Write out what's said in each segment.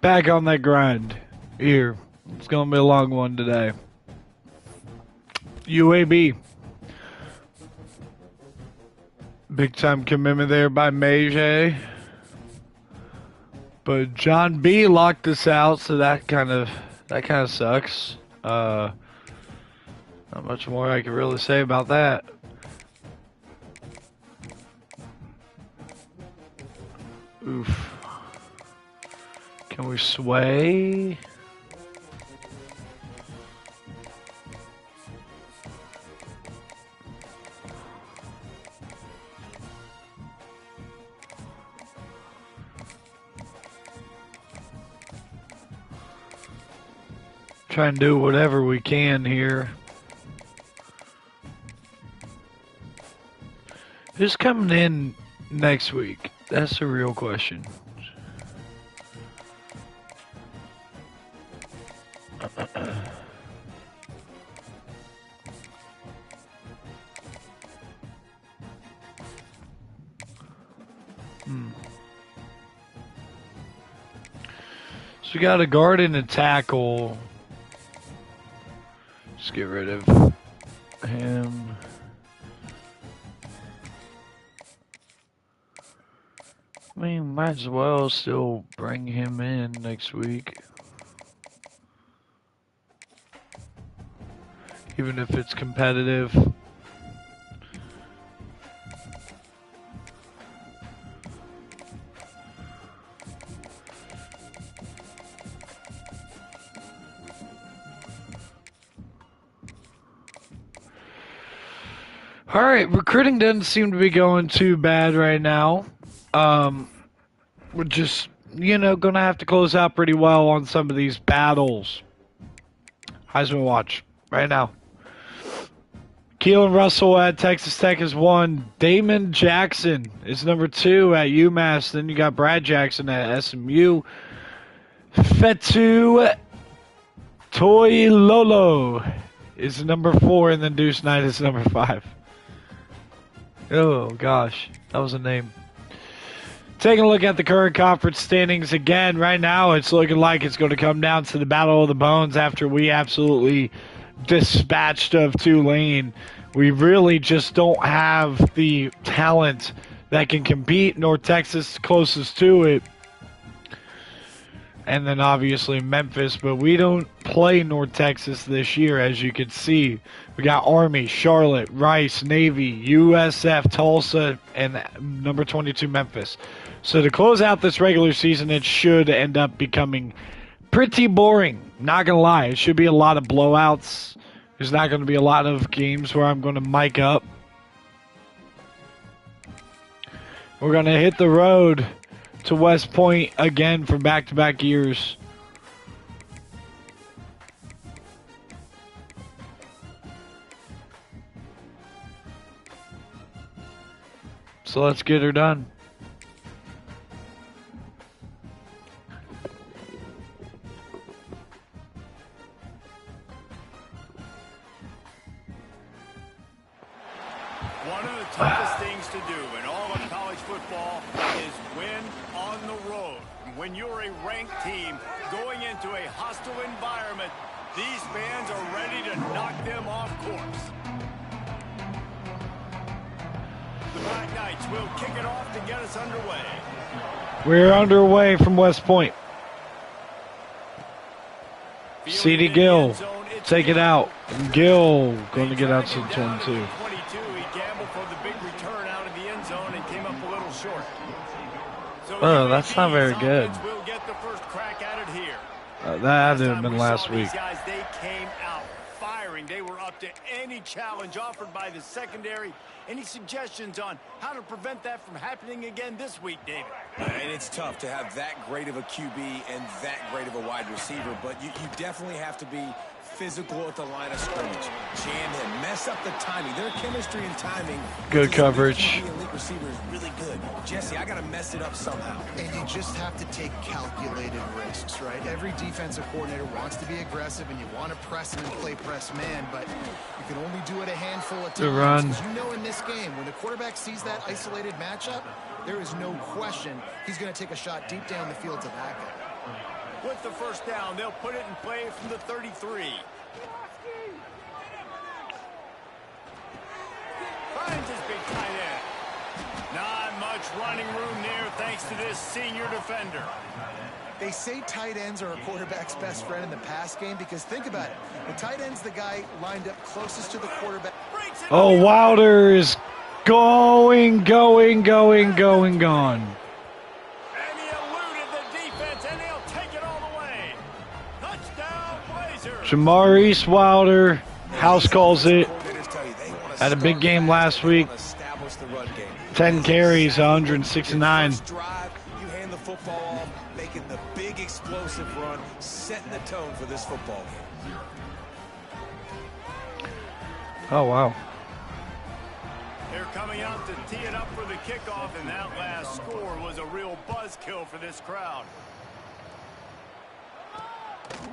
Back on that grind. Here. It's going to be a long one today. UAB. Big time commitment there by Meije. But John B locked us out, so that kind of sucks. Not much more I can really say about that. Oof. Can we sway? Try and do whatever we can here. Who's coming in next week? That's the real question. So we got a guard and a tackle. Just get rid of him. I mean, might as well still bring him in next week. Even if it's competitive. Alright, recruiting doesn't seem to be going too bad right now. We're just, gonna have to close out pretty well on some of these battles. Heisman watch, right now. Keelan Russell at Texas Tech is 1. Damon Jackson is number 2 at UMass. Then you got Brad Jackson at SMU. Fetu Toilolo is number 4, and then Deuce Knight is number 5. Oh, gosh. That was a name. Taking a look at the current conference standings again. Right now, it's looking like it's going to come down to the Battle of the Bones after we absolutely dispatched of Tulane. We really just don't have the talent that can compete. North Texas closest to it. And then obviously Memphis, but we don't play North Texas this year, as you can see. We got Army, Charlotte, Rice, Navy, USF, Tulsa, and number 22 Memphis. So to close out this regular season, it should end up becoming pretty boring. Not going to lie. It should be a lot of blowouts. There's not going to be a lot of games where I'm going to mic up. We're going to hit the road to West Point again for back-to-back years. So let's get her done. One of the toughest things to do in all of college football is win on the road. When you're a ranked team going into a hostile environment, these fans are ready to knock them off course. The Black Knights will kick it off to get us underway. We're underway from West Point. C.D. Gill, take it out. Gill going to get out to the 22. He gambled for the big return out of the end zone and came up a little short. So oh, that's not very good. Will get the first crack at it here. That had been last week. Guys, they came out firing. They were up to any challenge offered by the secondary. Any suggestions on how to prevent that from happening again this week, David? And it's tough to have that great of a QB and that great of a wide receiver, but you definitely have to be physical at the line of scrimmage. Jam him, mess up the timing. Their chemistry and timing. Good coverage. The elite receiver is really good. Jesse, I got to mess it up somehow. And you just have to take calculated risks, right? Every defensive coordinator wants to be aggressive, and you want to press him and play press man, but you can only do it a handful of times. Good run. You know, in this game, when the quarterback sees that isolated matchup, there is no question he's going to take a shot deep down the field to back it. With the first down, they'll put it in play from the 33. Finds his big tight end. Not much running room there thanks to this senior defender. They say tight ends are a quarterback's best friend in the pass game because think about it. The tight end's the guy lined up closest to the quarterback. Oh, Wilder is gone. And he eluded the defense, and he'll take it all the way. Touchdown, Blazers. Jamarice Wilder, house calls it. Had a big game last week. 10 carries, 169. You hand the football off, making the big explosive run, setting the tone for this football game. Oh, wow. They're coming out to tee it up for the kickoff, and that last score was a real buzzkill for this crowd.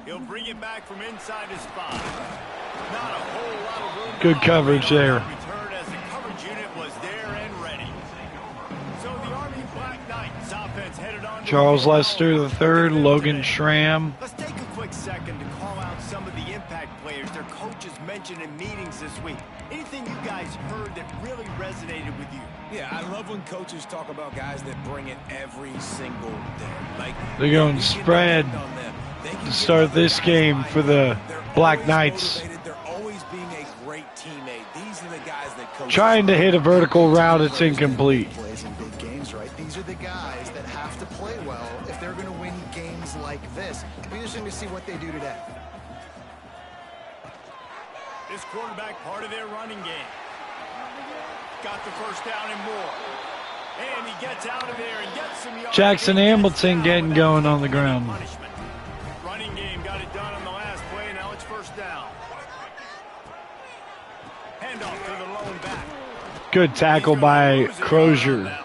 He'll bring it back from inside his spot. Not a whole lot of room. Good coverage there. Return as the coverage unit was there and ready. So the Army Black Knights offense headed on. Charles Lester III, Logan Schramm. Let's take a quick second to call out some of the impact players their coaches mentioned in meetings this week. Anything you guys heard that really resonated with you? Yeah, I love when coaches talk about guys that bring it every single day. Like They're going spread to start this game for the Black Knights. They're always being a great teammate. These are the guys that coaches Trying to hit a vertical route, it's incomplete. Plays in big games, right? These are the guys that have to play well if they're going to win games like this. It'll be interesting to see what they do today. This quarterback part of their running game. Got the first down and more. And he gets out of there and gets some yards. Jackson Hamilton getting going on the ground. Running game got it done on the last play. Now it's first down. Handoff to the lone back. Good tackle by Crozier.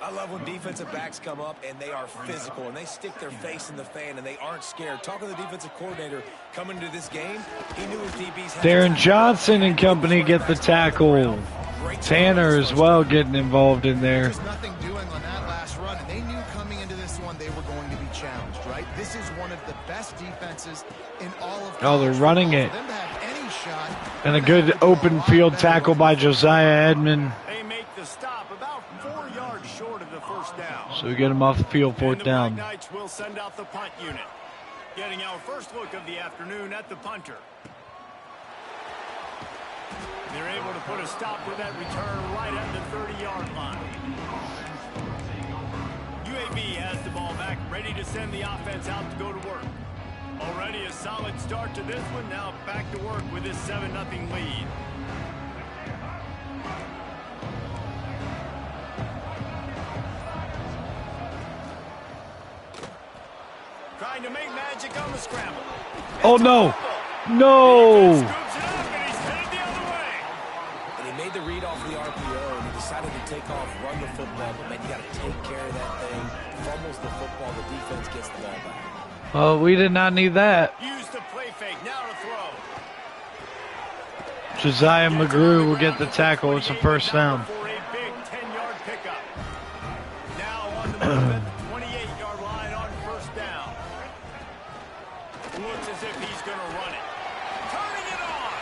I love when defensive backs come up and they are physical and they stick their face in the fan and they aren't scared. Talking to the defensive coordinator coming to this game, he knew his DBs had Darren Johnson and company get the tackle. Tanner as well getting involved in there. There's nothing doing on that last run, and they knew coming into this one they were going to be challenged, right? This is one of the best defenses in all of Oh, they're running it. For them to have any shot, And a good open field tackle by Josiah Edmond. They make the stop about 4 yards short of the first down. So we get him off the field, And the fourth down. Black Knights will send out the punt unit. Getting our first look of the afternoon at the punter. They're able to put a stop to that return right at the 30-yard line. UAB has the ball back, ready to send the offense out to go to work. Already a solid start to this one. Now back to work with this 7-0 lead. Trying to make magic on the scramble. Oh, no. No. Scoops it up, and he's headed the other way. And he made the read off the RPO and he decided to take off, run the football, but man, you got to take care of that thing. Fumbles the football, the defense gets the ball back. Oh, we did not need that. Use the play fake, now to throw. Josiah McGrew will get the tackle. It's a first down. For a big 10-yard pickup. Now on the move at the 28-yard line on first down. Looks as if he's going to run it. Turning it on.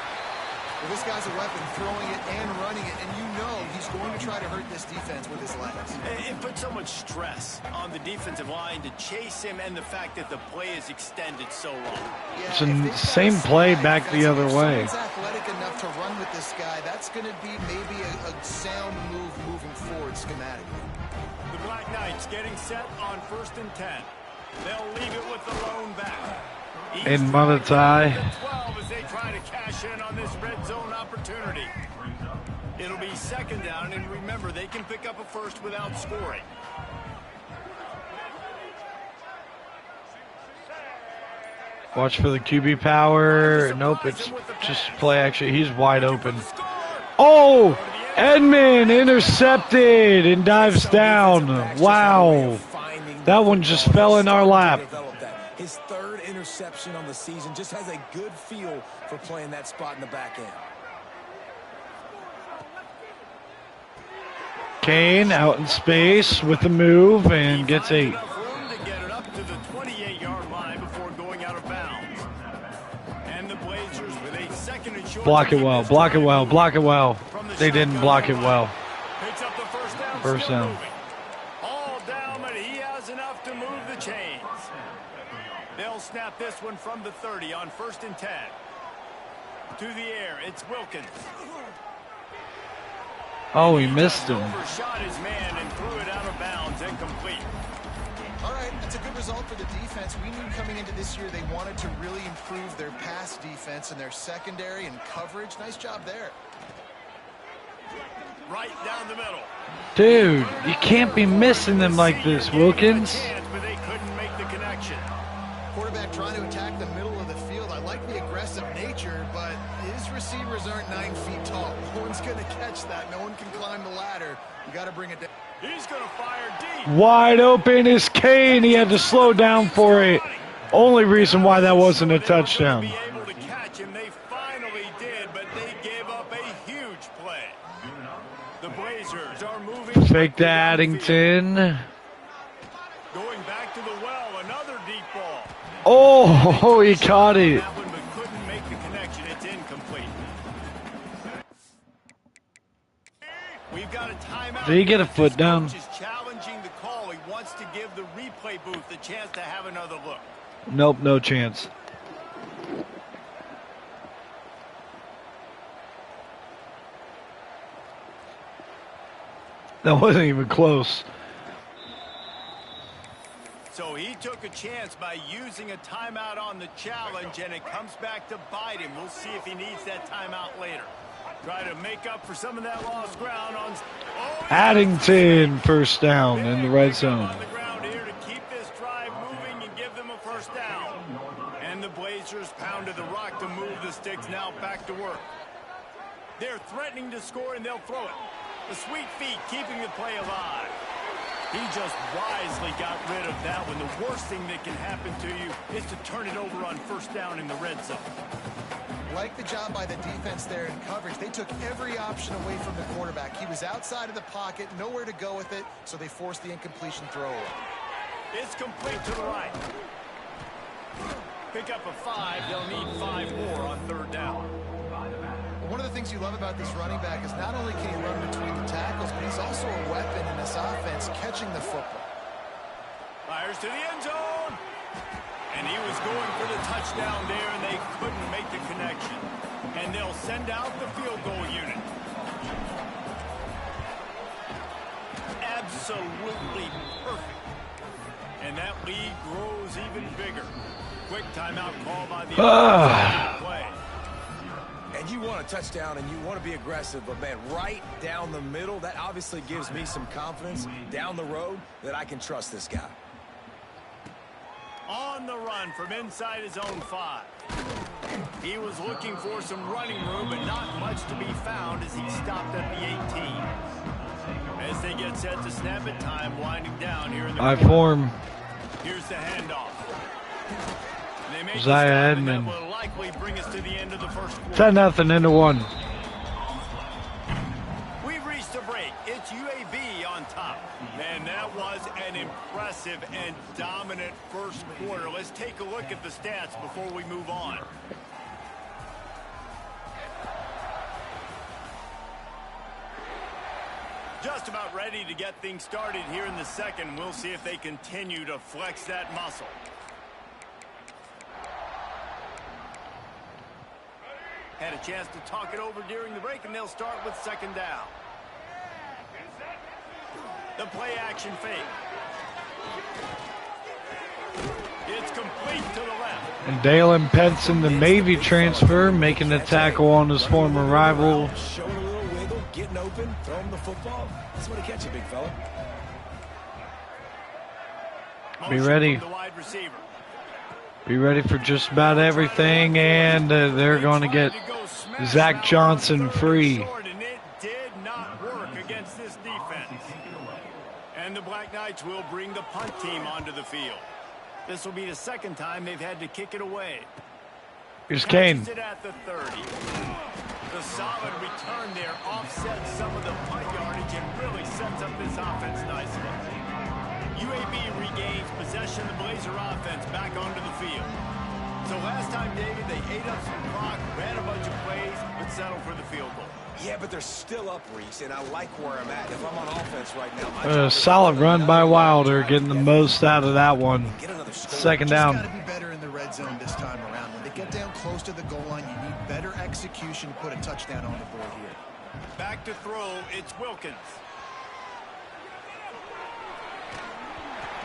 well, this guy's a weapon, throwing it and running it, and you know he's going to try to hurt this defense with his legs. It puts so much stress on the defensive line to chase him and the fact that the play is extended so long. Yeah, It's if the they've got same this play guy back the other way. If someone's athletic enough to run with this guy, that's going to be maybe a sound move moving forward schematically. The Black Knights getting set on 1st and 10. They'll leave it with the lone back. In Monotai. 12 as they try to cash in on this red zone opportunity. It'll be second down, and remember, they can pick up a first without scoring. Watch for the QB power. Nope, it's just play action. He's wide open. Oh, Edmond intercepted and dives down. Wow. That one just fell in our lap. His third interception on the season, just has a good feel for playing that spot in the back end. Kane out in space with the move and gets 8. Enough room to get it up to the Block it well. Block it well. Block it well. They didn't block it well. Picks up the first down. First still down. moving. All down, but he has enough to move the chains. They'll snap this one from the 30 on 1st and 10. To the air, it's Wilkins. Oh, he missed him. Overshot his man and threw it out of bounds, incomplete. All right, that's a good result for the defense. We knew coming into this year they wanted to really improve their pass defense and their secondary and coverage. Nice job there. Right down the middle. Dude, you can't be missing them like this, Wilkins. But they couldn't make the connection. Quarterback trying to attack the middle of the field. I like the aggressive nature, but his receivers aren't 9 feet tall. No one's going to catch that. No one can climb the ladder. You got to bring it down. He's going to fire deep. Wide open is Kane. He had to slow down for it. Only reason why that wasn't a touchdown. Be able to catch him. They finally did, but they gave up a huge play. The Blazers are moving. Fake to Addington. Going back to the well, another deep ball. Oh, he caught it. That one, but couldn't make the connection. It's incomplete. We've got a timeout. Did he get a foot down? Coach is challenging the call. He wants to give the replay booth the chance to have another look. Nope, no chance. That wasn't even close. So he took a chance by using a timeout on the challenge, and it comes back to bite him. We'll see if he needs that timeout later. Try to make up for some of that lost ground on. Oh, Addington, first down in the red zone. On the ground here to keep this drive moving and give them a first down. And the Blazers pounded the rock to move the sticks now back to work. They're threatening to score, and they'll throw it. The sweet feet keeping the play alive. He just wisely got rid of that one. The worst thing that can happen to you is to turn it over on first down in the red zone. Like the job by the defense there in coverage. They took every option away from the quarterback. He was outside of the pocket, nowhere to go with it, so they forced the incompletion throw away. It's complete to the right. Pick up a 5. They'll need 5 more on third down. One of the things you love about this running back is not only can he run between the tackles, but he's also a weapon in this offense catching the football. Fires to the end zone. And he was going for the touchdown there, and they couldn't make the connection. And they'll send out the field goal unit. Absolutely perfect. And that lead grows even bigger. Quick timeout call by the play. And you want a touchdown and you want to be aggressive, but man, right down the middle, that obviously gives me some confidence down the road that I can trust this guy. On the run from inside his own 5. He was looking for some running room, but not much to be found as he stopped at the 18. As they get set to snap it, time winding down here in the I form. Here's the handoff. They make Zaya the stop, and Edmond. that will likely bring us to the end of the first quarter. 10-0 into 1. We've reached a break. It's UAB on top. Man, that was an impressive and dominant first quarter. Let's take a look at the stats before we move on. Just about ready to get things started here in the second. We'll see if they continue to flex that muscle. Had a chance to talk it over during the break, and they'll start with second down. The play action fake. It's complete to the left. And Dalen Penson, the Navy transfer, making the tackle on his former rival. Showing a little wiggle, getting open, throwing the football. That's what to catch you, big fella. Be ready. Motion from the wide receiver. Be ready for just about everything, and they're going to get Zach Johnson free. And it did not work against this defense. And the Black Knights will bring the punt team onto the field. This will be the second time they've had to kick it away. Here's Kane. Catches it at the 30. The solid return there offsets some of the punt yardage and really sets up this offense nicely. UAB regains possession. The Blazer offense back onto the field. So last time, David, they ate up some clock, ran a bunch of plays, but settled for the field goal. Yeah, but they're still up, Reese, and I like where I'm at. If I'm on offense right now, A solid run by Wilder, getting the most out of that one. Second down. Just got to be better in the red zone this time around. When they get down close to the goal line, you need better execution to put a touchdown on the board here. Back to throw, it's Wilkins.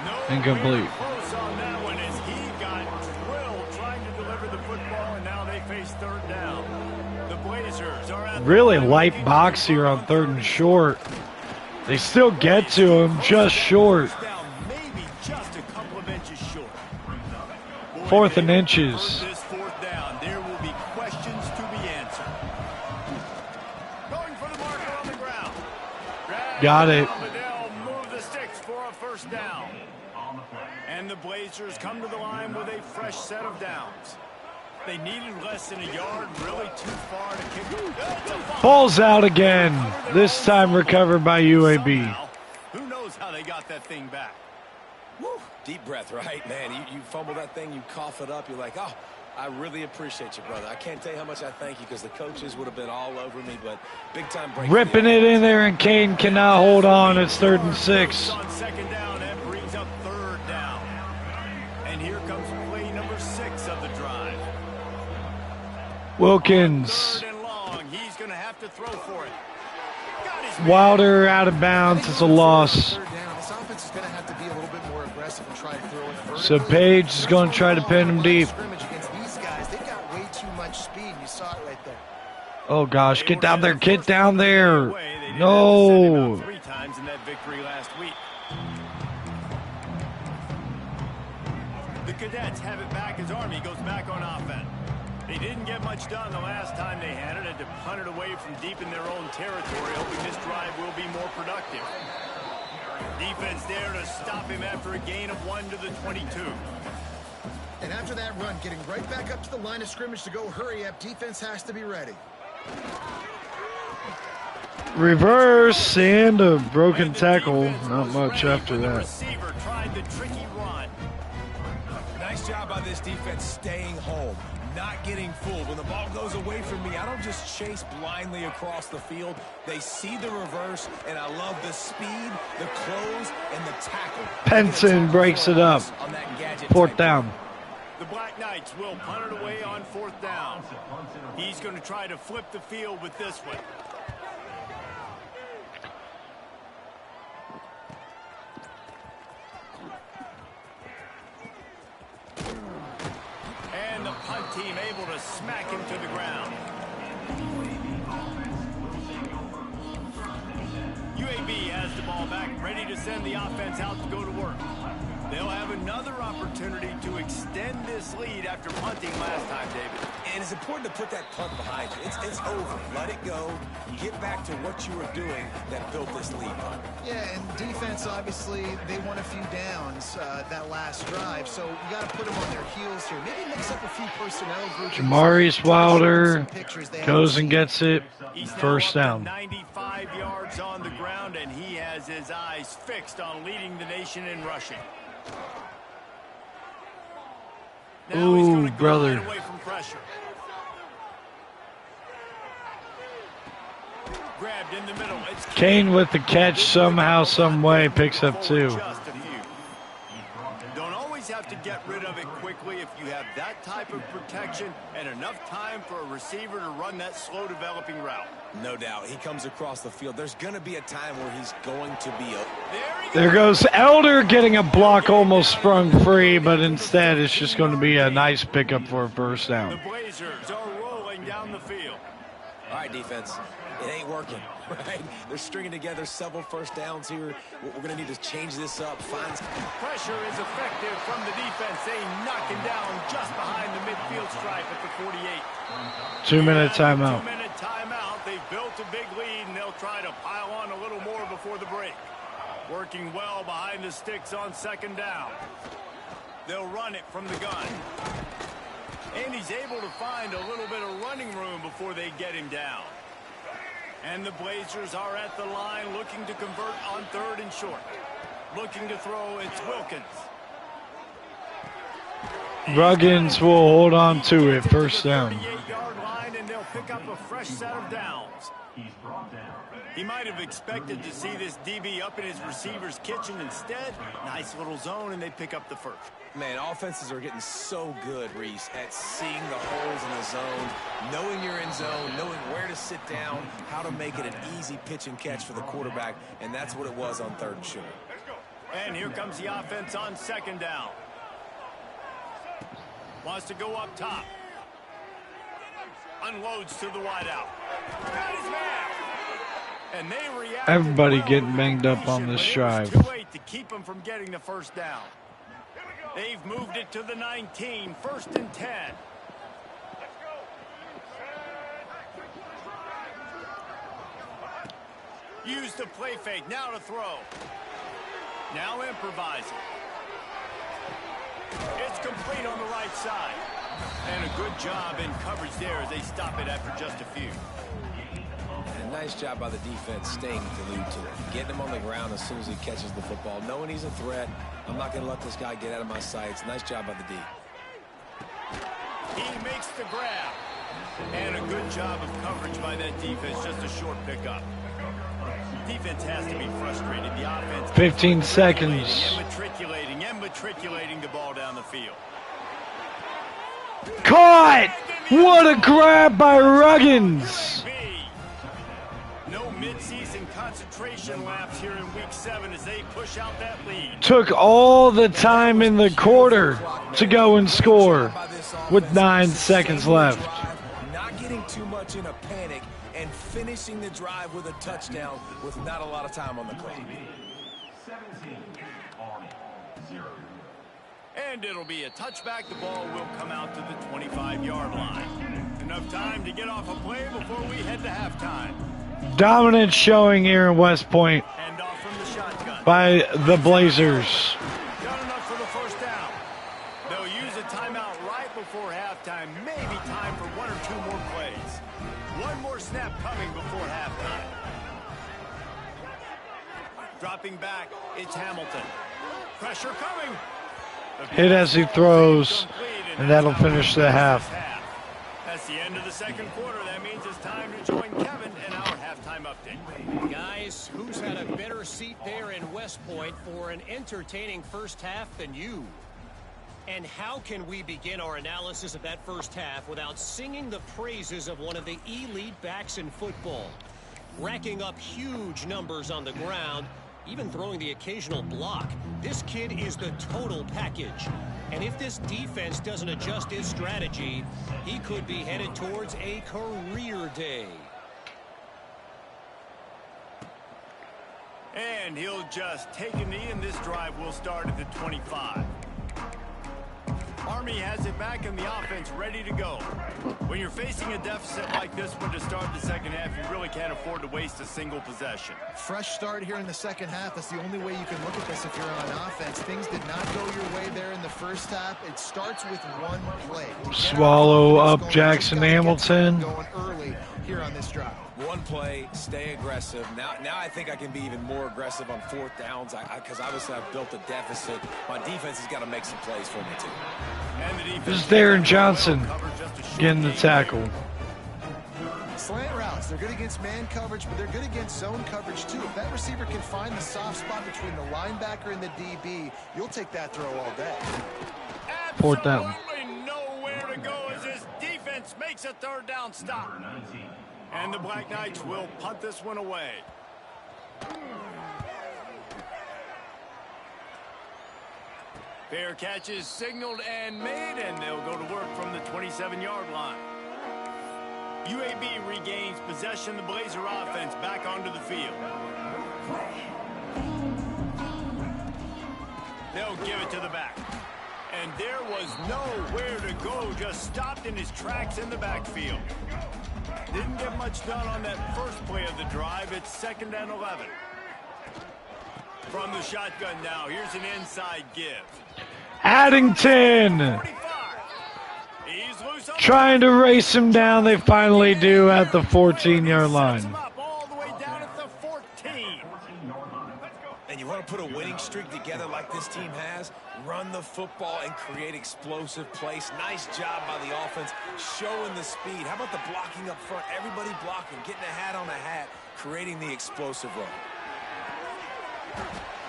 No Incomplete. close on that one as he got drilled trying to deliver the football, and now they face third down. The Blazers are at Really light box here on 3rd and short. They still get to him, just short. Maybe just a couple of inches short. 4th and inches. This 4th down, there will be questions to be answered. Going for the marker on the ground. Got it. They'll move the sticks for a first down. And the Blazers come to the line with a fresh set of downs. They needed less than a yard, really too far to kick. Ball's out again. This time recovered by UAB. Who knows how they got that thing back? Woo, deep breath, right, man? You fumble that thing, you cough it up, you're like, oh, I really appreciate you, brother. I can't tell you how much I thank you because the coaches would have been all over me, but big time break. Ripping it in there, and Kane cannot hold on. It's 3rd and 6. On second down, that brings up 3rd down. And here comes play number 6 of the drive. Wilkins. 3rd and long, he's going to have to throw for it. Got his man. Wilder out of bounds. It's a loss. Third down. This offense is going to have to be a little bit more aggressive and try to throw it vertically. So Page is going to try to pin him deep. Scrimmage against these guys, they've got way too much speed. You saw it right there. Oh gosh, get down there, get down there. They did have to send him No. out 3 times in that victory last week. The Cadets have it back as Army goes back on offense. They didn't get much done the last time they had it, to punt it away from deep in their own territory, hoping this drive will be more productive. Defense there to stop him after a gain of 1 to the 22. And after that run, getting right back up to the line of scrimmage to go hurry up, defense has to be ready. Reverse and a broken tackle. Not much after The that. receiver tried the tricky run. Nice job by this defense staying home, not getting fooled. When the ball goes away from me, I don't just chase blindly across the field. They see the reverse, and I love the speed, the close, and the tackle. Penson breaks it up. On that gadget 4th type. down. The Black Knights will punt it away on 4th down. He's going to try to flip the field with this one. And the punt team able to smack him to the ground. UAB has the ball back, ready to send the offense out to go to work. They'll have another opportunity to extend this lead after punting last time, David. And it's important to put that punt behind you. It's over. Let it go. Get back to what you were doing that built this lead. Yeah, and defense, obviously, they won a few downs that last drive, so you got to put them on their heels here. Maybe mix up a few personnel groups. Jamarius Wilder goes and gets it. He's now 1st up to down. 95 yards on the ground, and he has his eyes fixed on leading the nation in rushing. Now he's Ooh, gonna go brother. right away from pressure. Grabbed in the middle. It's Kane with the catch somehow, some way, picks up 2. Just a few. Don't always have to get rid of it quickly if you have that type of protection and enough time for a receiver to run that slow developing route. No doubt. He comes across the field. There's going to be a time where he's going to be open. There goes Elder getting a block, almost sprung free, but instead it's just going to be a nice pickup for a 1st The down. Blazers are rolling down the field. All right, defense. It ain't working, right? They're stringing together several 1st downs here. We're going to need to change this up. Pressure is effective from the defense. They knock him down just behind the midfield stripe at the 48. 2-minute timeout. 2-minute timeout. They've built a big lead, and they'll try to pile on a little more before the break. Working well behind the sticks on 2nd down. They'll run it from the gun. And he's able to find a little bit of running room before they get him down. And the Blazers are at the line looking to convert on 3rd and short. Looking to throw, it's Wilkins. Ruggins will hold on to it. First down. 38-yard line, and they'll pick up a fresh set of downs. He might have expected to see this DB up in his receiver's kitchen. Instead, nice little zone, and they pick up the first. Man, offenses are getting so good, Reese, at seeing the holes in the zone, knowing you're in zone, knowing where to sit down, how to make it an easy pitch and catch for the quarterback, and that's what it was on 3rd and short. And here comes the offense on 2nd down. Wants to go up top. Unloads to the wideout. Got his man. And they react. Everybody getting banged up on this drive. Too late to keep them from getting the first down. They've moved it to the 19, 1st and 10. Use the play fake, now to throw. Now improvising. It's complete on the right side. And a good job in coverage there as they stop it after just a few. And nice job by the defense staying glued to it. Getting him on the ground as soon as he catches the football. Knowing he's a threat. I'm not going to let this guy get out of my sights. Nice job by the D. He makes the grab. And a good job of coverage by that defense. Just a short pickup. Defense has to be frustrated. The offense 15 seconds. and matriculating the ball down the field. Caught! What a grab by Ruggins! No mid-season concentration laps here in week 7 as they push out that lead. Took all the time in the quarter to go and score with 9 seconds left. Not getting too much in a panic and finishing the drive with a touchdown with not a lot of time on the clock. And it'll be a touchback. The ball will come out to the 25-yard line. Enough time to get off a play before we head to halftime. Dominant showing here in West Point And off from the shotgun. by the Blazers. Done enough for the first down. They'll use a timeout right before halftime. Maybe time for 1 or 2 more plays. One more snap coming before halftime. Dropping back, it's Hamilton. Pressure coming. Hit as he throws, and that'll finish the half. That's the end of the 2nd quarter. That means it's time to join Kevin in our halftime update. Guys, who's had a better seat there in West Point for an entertaining first half than you? And how can we begin our analysis of that first half without singing the praises of one of the elite backs in football? Racking up huge numbers on the ground, even throwing the occasional block. This kid is the total package. And if this defense doesn't adjust his strategy, he could be headed towards a career day. And he'll just take a knee, and this drive will start at the 25. Army has it back in the offense ready to go. When you're facing a deficit like this one to start the second half, you really can't afford to waste a single possession. Fresh start here in the second half. That's the only way you can look at this if you're on offense. Things did not go your way there in the first half. It starts with one play. Swallow up Jackson Hamilton. Going early here on this drive. One play, stay aggressive. Now I think I can be even more aggressive on 4th downs because obviously I've built a deficit. My defense has got to make some plays for me too. And the defense This is Darren Johnson getting the tackle. Slant routes, they're good against man coverage, but they're good against zone coverage too. If that receiver can find the soft spot between the linebacker and the DB, you'll take that throw all day. 4th down. Absolutely nowhere to go as this defense makes a 3rd down stop. And the Black Knights will punt this one away. Fair catch is signaled and made, and they'll go to work from the 27-yard line. UAB regains possession. The Blazer offense back onto the field. They'll give it to the back. And there was nowhere to go, just stopped in his tracks in the backfield. Didn't get much done on that first play of the drive. It's 2nd and 11. From the shotgun now, here's an inside give. Addington 45. He's loose on trying to race him down. They finally do at the 14-yard Sets line. him up all the way down at the 14. And you run a to put a winning streak together like this team has, run the football and create explosive plays. Nice job by the offense, showing the speed. How about the blocking up front? Everybody blocking, getting a hat on a hat, creating the explosive run.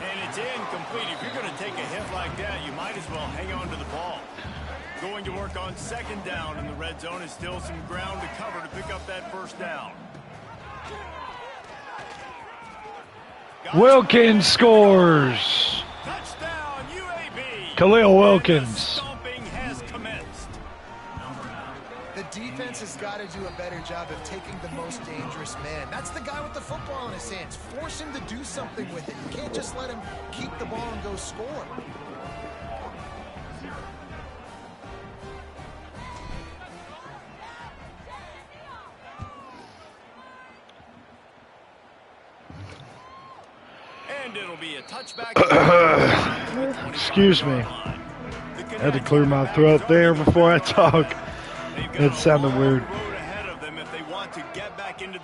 And it's incomplete. If you're going to take a hit like that, you might as well hang on to the ball. Going to work on second down in the red zone is still some ground to cover to pick up that first down. Wilkins scores. Touchdown, UAB. Khalil Wilkins. Stomping has commenced. The defense has got to do a better job of taking the most dangerous man. That's the guy with the football in his hands. Force him to do something with it. You can't just let him keep the ball and go score. And it'll be a touchback. Excuse me. I had to clear my throat there before I talk. It sounded weird.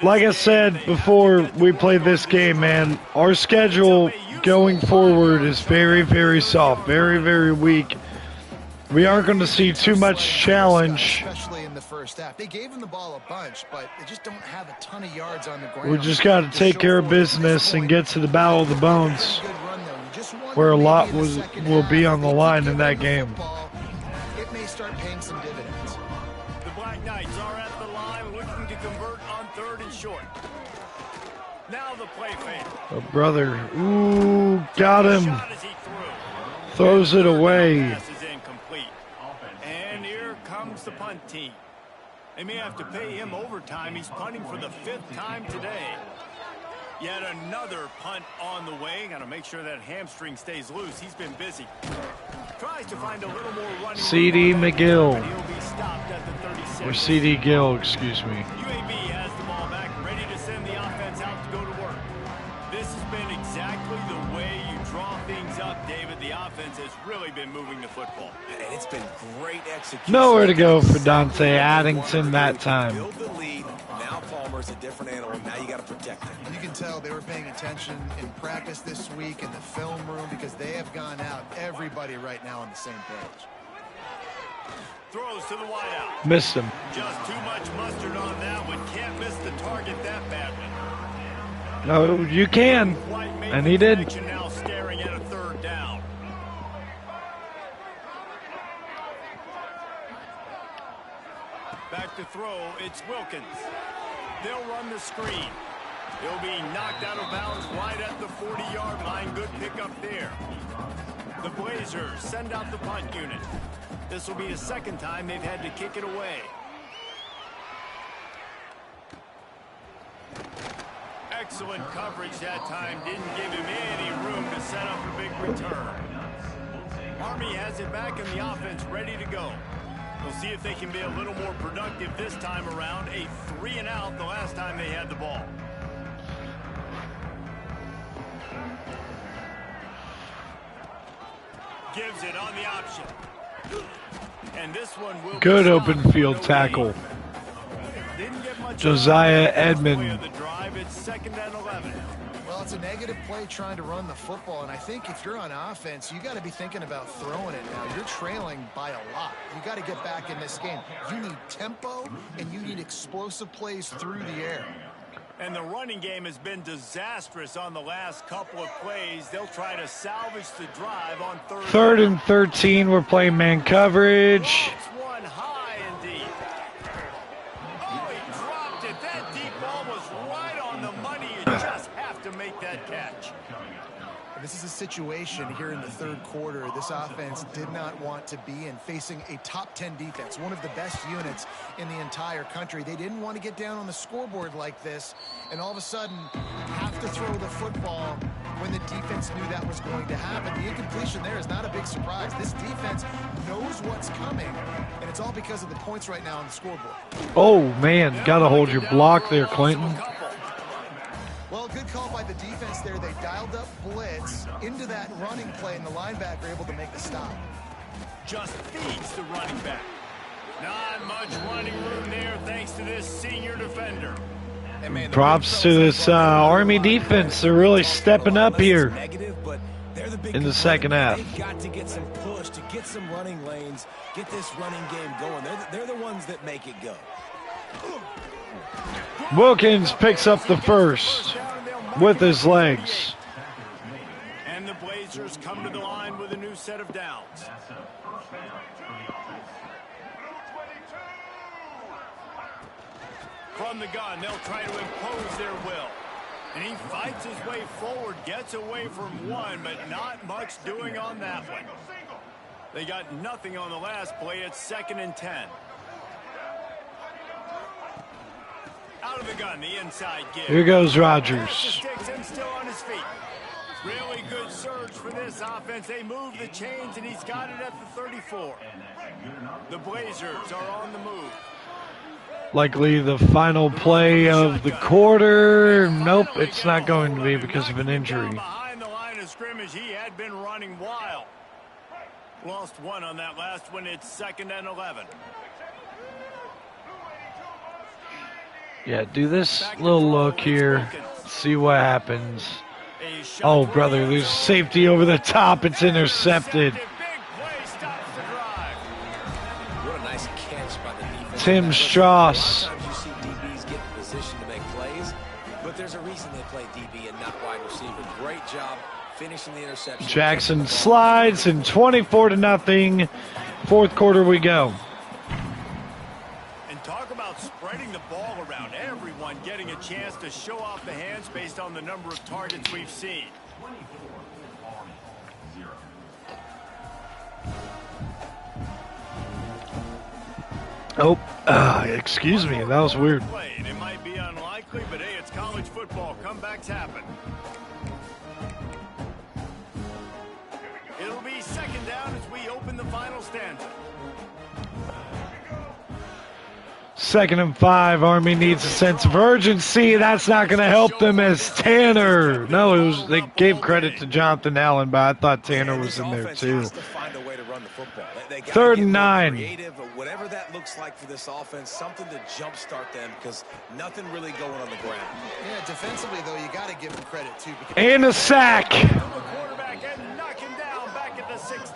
Like I said before we played this game, man, our schedule going forward is very, very soft, very, very weak. We aren't going to see too much challenge. Especially in the first half. They gave him the ball a bunch, but they just don't have a ton of yards on the ground. We just got to take care of business and get to the Battle of the Bones, where a lot will be on the line in that game. It may start paying some dividends. The Black Knights are at the line looking to convert on third and short. Now the play fake. Oh, brother. Ooh, got him. Shot as he threw. Throws it away. Pass is incomplete. And here comes the punt team. They may have to pay him overtime. He's punting for the 5th time today. Yet another punt on the way. Got to make sure that hamstring stays loose. He's been busy. Tries to find a little more running. C.D. McGill. He'll be stopped at the 36. Or C.D. Gill, excuse me. UAB has the ball back, ready to send the offense out to go to work. This has been exactly the way you draw things up, David. The offense has really been moving the football. And it's been great execution. Nowhere to go for Dante Addington that time. Build the lead. Now Palmer's a different animal. Now you got to protect him. You can tell they were paying attention in practice this week in the film room because they have gone out, everybody right now on the same page. Throws to the wideout. Missed him. Just too much mustard on that one. Can't miss the target that badly. No, you can. White made And the he did. connection, now staring at a third down. Back to throw, it's Wilkins. They'll run the screen. He'll be knocked out of bounds right at the 40-yard line. Good pickup there. The Blazers send out the punt unit. This will be the second time they've had to kick it away. Excellent coverage that time. Didn't give him any room to set up a big return. Army has it back and the offense ready to go. We'll see if they can be a little more productive this time around. A 3-and-out the last time they had the ball. Gives it on the option. And this one will Good be open stopped. field No tackle. lead. Didn't get much Josiah on the Edmond. play of the drive. It's 2nd and 11. Well, it's a negative play trying to run the football, and I think if you're on offense, you got to be thinking about throwing it now. You're trailing by a lot. You got to get back in this game. You need tempo, and you need explosive plays through the air. And the running game has been disastrous on the last couple of plays. They'll try to salvage the drive on third. 3rd and 13, we're playing man coverage. It's one high and deep. Oh, he dropped it. That deep ball was right on the money. You just have to make that catch. This is a situation here in the third quarter this offense did not want to be in, facing a top 10 defense, one of the best units in the entire country. They didn't want to get down on the scoreboard like this and all of a sudden have to throw the football when the defense knew that was going to happen. The incompletion there is not a big surprise. This defense knows what's coming, and it's all because of the points right now on the scoreboard. Oh, man, got to hold your block there, Clinton. Well, good call by the defense there. They dialed up blitz into that running play, and the linebacker able to make the stop. Just feeds the running back. Not much running room there thanks to this senior defender. Props to this Army defense. They're really stepping up here. Negative, but in the second half. They've got to get some push, to get some running lanes, get this running game going. They're the ones that make it go. Wilkins picks up the first with his legs. And the Blazers come to the line with a new set of downs. From the gun, they'll try to impose their will. And he fights his way forward, gets away from one, but not much doing on that one. They got nothing on the last play. It's 2nd and 10. Out of the gun, the inside give. Here goes Rodgers. Sticks him still on his feet. Really good surge for this offense. They move the chains, and he's got it at the 34. The Blazers are on the move. Likely the final play of the quarter. Nope, it's not going to be because of an injury. Behind the line of scrimmage, he had been running wild. Lost one on that last one. It's 2nd and 11. Yeah, do this little look here. See what happens. Oh, brother, there's safety over the top. It's intercepted. What a nice catch by the defense. Tim Strauss. Sometimes you see DBs get in position to make plays, but there's a reason they play DB and not wide receiver. Great job finishing the interception. Jackson slides, and 24-0. Fourth quarter we go. And talk about spreading the ball around. Everyone getting a chance to show off the hands based on the number of targets we've seen. Oh, excuse me. That was weird. And it might be unlikely, but hey, it's college football. Comebacks happen. It'll be 2nd down as we open the final stanza. 2nd and 5. Army needs a sense of urgency. That's not going to help them as Tanner. No, it was. They gave credit to Jonathan Allen, but I thought Tanner was in there too. 3rd and 9. Whatever that looks like for this offense, something to jumpstart them because nothing really going on the ground. Yeah, defensively, though, you got to give them credit, too. And a sack.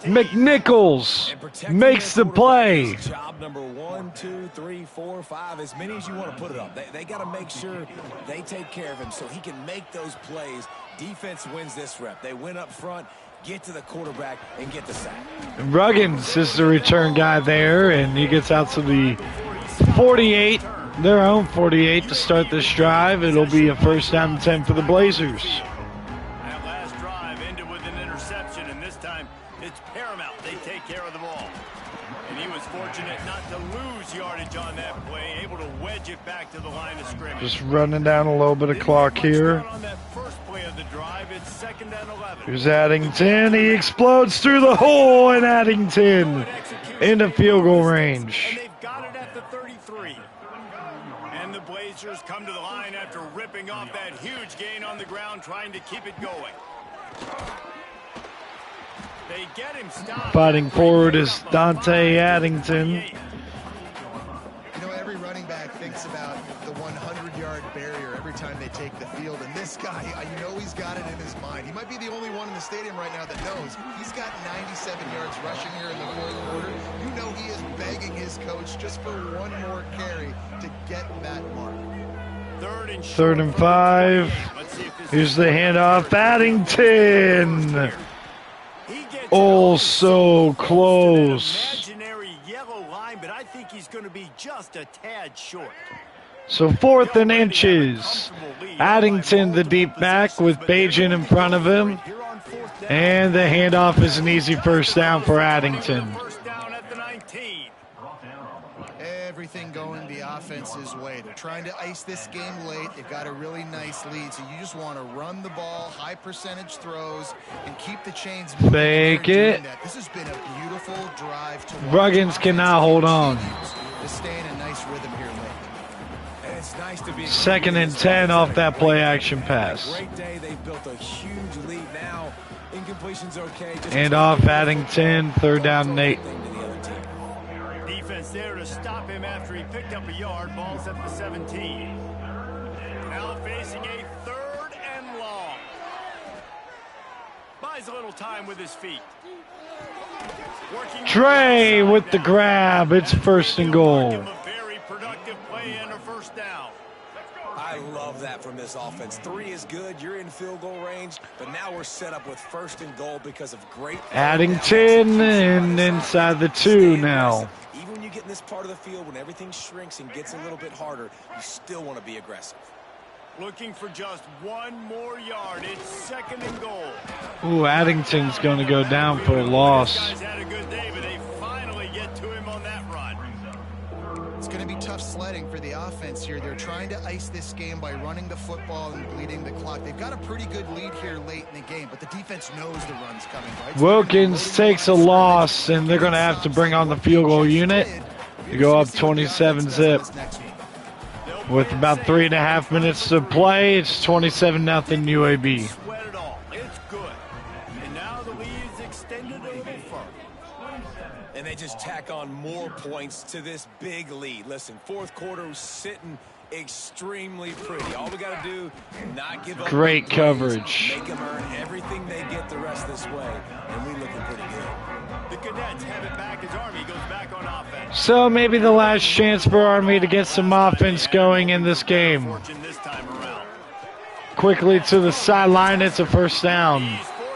McNichols makes the play. Job number 1, 2, 3, 4, 5, as many as you want to put it up. They got to make sure they take care of him so he can make those plays. Defense wins this rep. They win up front, get to the quarterback, and get the sack. Ruggins is the return guy there, and he gets out to the 48, their own 48 to start this drive. It'll be a 1st down and 10 for the Blazers. That last drive ended with an interception, and this time it's paramount they take care of the ball. And he was fortunate not to lose yardage on that play, able to wedge it back to the line of scrimmage. Just running down a little bit of clock here. On that first play of the drive, it's 2nd and 11. Here's Addington. He explodes through the hole, and Addington into field goal range. And they've got it at the 33. And the Blazers come to the line after ripping off that huge gain on the ground, trying to keep it going. They get him stopped. Fighting forward is Dante Addington. You know, every running back thinks about the 100-yard barrier every time they take the field. And this guy, you know he's got it in his mind. He might be the only one in the stadium right now that knows. He's got 97 yards rushing here in the 4th quarter. You know he is begging his coach just for one more carry to get that mark. 3rd and 5. Here's the handoff. Addington. Oh, so close. Imaginary yellow line, but I think he's going to be just a tad short. So 4th and inches. Addington, the deep back with Bajan in front of him. And the handoff is an easy 1st down for Addington. First down at the 19. Everything going the offense's way. They're trying to ice this game late. They've got a really nice lead, so you just want to run the ball, high percentage throws, and keep the chains moving. Fake it. This has been a beautiful drive to Ruggins cannot hold on. To stay in a nice rhythm here late. And it's nice to be 2nd and 10 off that play action pass. Great day. They've built a huge lead now. Incompletion's okay. And off Addington, 3rd down and 8. Defense there to stop him after he picked up a yard. Ball's at the 17. Now facing a 3rd and long. By buys a little time with his feet. Trey with the grab. It's first and goal. A very productive play and a first down. I love that from this offense. 3 is good. You're in field goal range, but now we're set up with first and goal because of great. Addington and inside the 2 now. Even when you get in this part of the field, when everything shrinks and gets a little bit harder, you still want to be aggressive. Looking for just 1 more yard. It's second and goal. Ooh, Addington's going to go down for a loss. These guys had a good day, but they finally get to him on that run. It's going to be tough sledding for the offense here. They're trying to ice this game by running the football and bleeding the clock. They've got a pretty good lead here late in the game, but the defense knows the run's coming, right? Wilkins takes a loss, and they're going to have to bring on the field goal unit to go up 27-zip. With about 3.5 minutes to play, it's 27-0 UAB. Sweat it all. It's good. And now the lead is extended a little further. And they just tack on more points to this big lead. Listen, fourth quarter was sitting extremely pretty. All we got to do, not give up. Great coverage. Make them earn everything they get the rest of this way. And we looking pretty good. The Cadets have it back as Army goes back on offense. So maybe the last chance for Army to get some offense going in this game. Fortune this time around. Quickly to the sideline, it's a first down.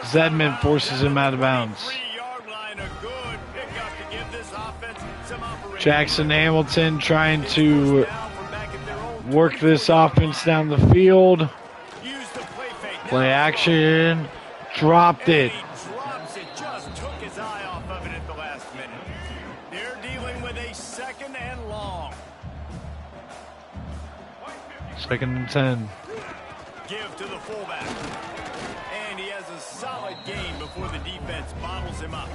Zedman forces him out of bounds. 3-yard line, a good pickup to give this offense some operation. Jackson Hamilton trying to work this offense down the field. Use the play fake. Play action. Dropped it. Drops it, just took his eye off of it at the last minute. They're dealing with a second and long. 2nd and 10. Give to the fullback. And he has a solid gain before the defense bottles him up.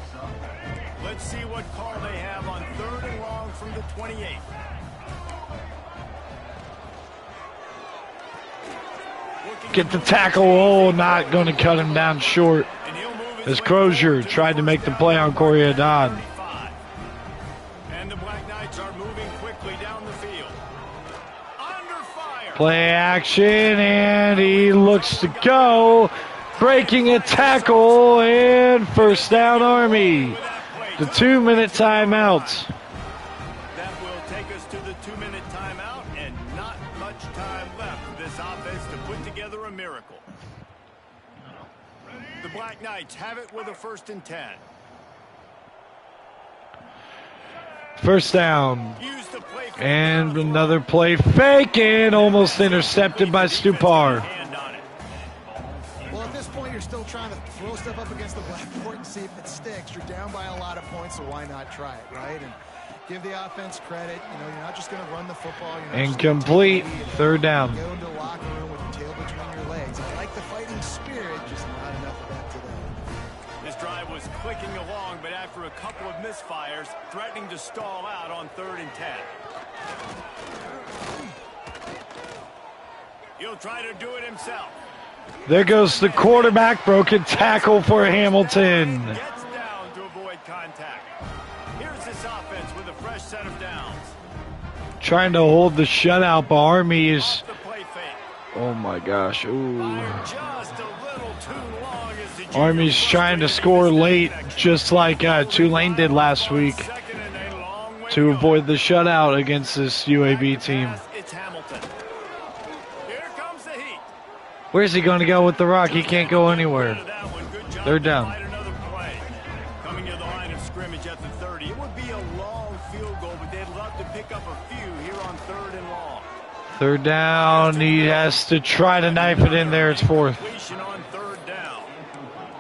Let's see what call they have on 3rd and long from the 28. Get the tackle. Oh, not going to cut him down short. As Crozier tried to make the play on Corey Haddad. And the Black Knights are moving quickly down the field. Under fire. Play action, and he looks to go. Breaking a tackle, and first down Army. The 2-minute timeout. That will take us to the 2-minute timeout, and not much time left for this offense to put together a miracle. The Black Knights have it with a 1st and 10. First down. Use the play fake. And another play fake, and almost intercepted by Stupar. Hand on it. Well, at this point, you're still trying to throw stuff up against the blackboard and see if it sticks. You're down by a lot of points, so why not try it, right? And give the offense credit. You know, you're not just going to run the football. You're not Incomplete. Just gonna 3rd down. go into the locker room with your tail between your legs. I like the fighting spirit, just not enough of that today. This drive was clicking along, but after a couple of misfires, threatening to stall out on 3rd and 10. He'll try to do it himself. There goes the quarterback. Broken tackle for Hamilton. Gets down to avoid contact. Here's this offense with a fresh set of downs. Trying to hold the shutout, but Army is... The play fake. Oh my gosh. Ooh. Just a little too long as the junior Army's trying to score late, just like Tulane did last week, second and a long way to go. avoid the shutout against this UAB team. It's Hamilton. Here comes the heat. Where's he going to go with the rock? He can't go anywhere. That one. Good job. 3rd down. Fight another play. Coming to the line of scrimmage at the 30. It would be a long field goal, but they'd love to pick up a few here on 3rd and long. 3rd down. He has to try to knife it in there. It's 4th. Completion on 3rd down.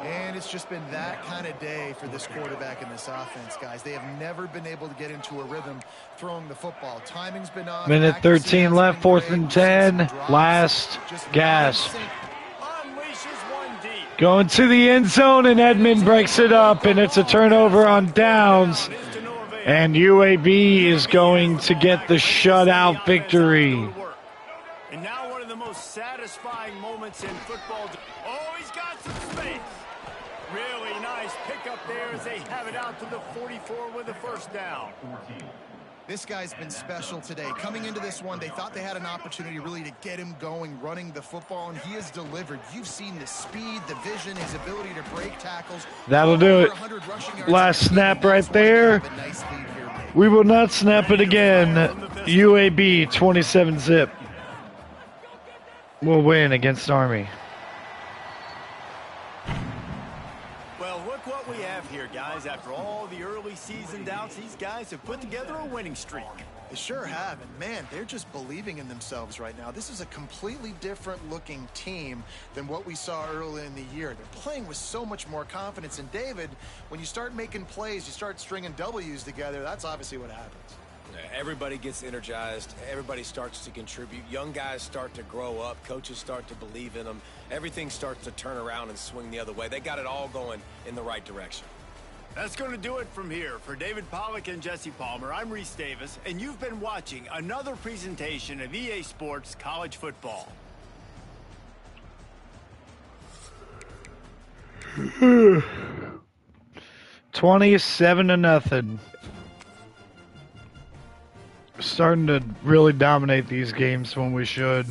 And it's just been that kind of day for this quarterback and this offense, guys. They have never been able to get into a rhythm throwing the football. Timing's been off. Minute Accuracy 13 hasn't left, been 4th great. and We've seen 10. some drops. Last Just gasp. Unleashes one deep. Going to the end zone, and Edmond breaks it up, and it's a turnover on downs. Is to no avail. And UAB is going to get the shutout victory. And now one of the most satisfying moments in football. Oh, he's got some space. Really nice pickup there as they have it out to the 44 with a 1st down. This guy's been special today. Coming into this one, they thought they had an opportunity really to get him going, running the football, and he has delivered. You've seen the speed, the vision, his ability to break tackles. That'll do it. Last snap right there. We will not snap it again. UAB 27-zip. We'll win against Army. Well, look what we have here, guys. After all the early season doubts, these guys have put together a winning streak. They sure have, and man, they're just believing in themselves right now. This is a completely different looking team than what we saw early in the year. They're playing with so much more confidence, and David, when you start making plays, you start stringing W's together, that's obviously what happens. Everybody gets energized. Everybody starts to contribute. Young guys start to grow up. Coaches start to believe in them. Everything starts to turn around and swing the other way. They got it all going in the right direction. That's going to do it from here. For David Pollack and Jesse Palmer, I'm Reese Davis, and you've been watching another presentation of EA Sports College Football. 27-0. Starting to really dominate these games when we should.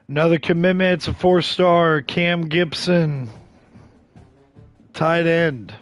Another commitment. It's a 4-star. Cam Gibson, tight end.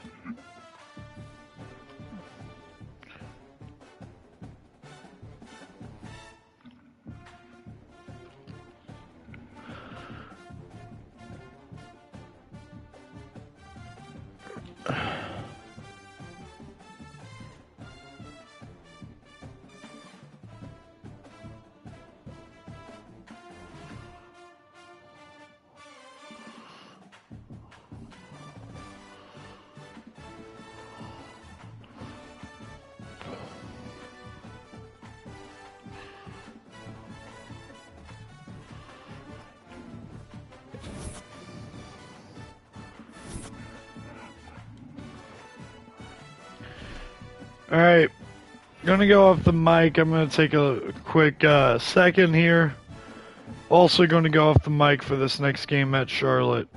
All right, gonna go off the mic. I'm gonna take a quick second here. Also gonna go off the mic for this next game at Charlotte.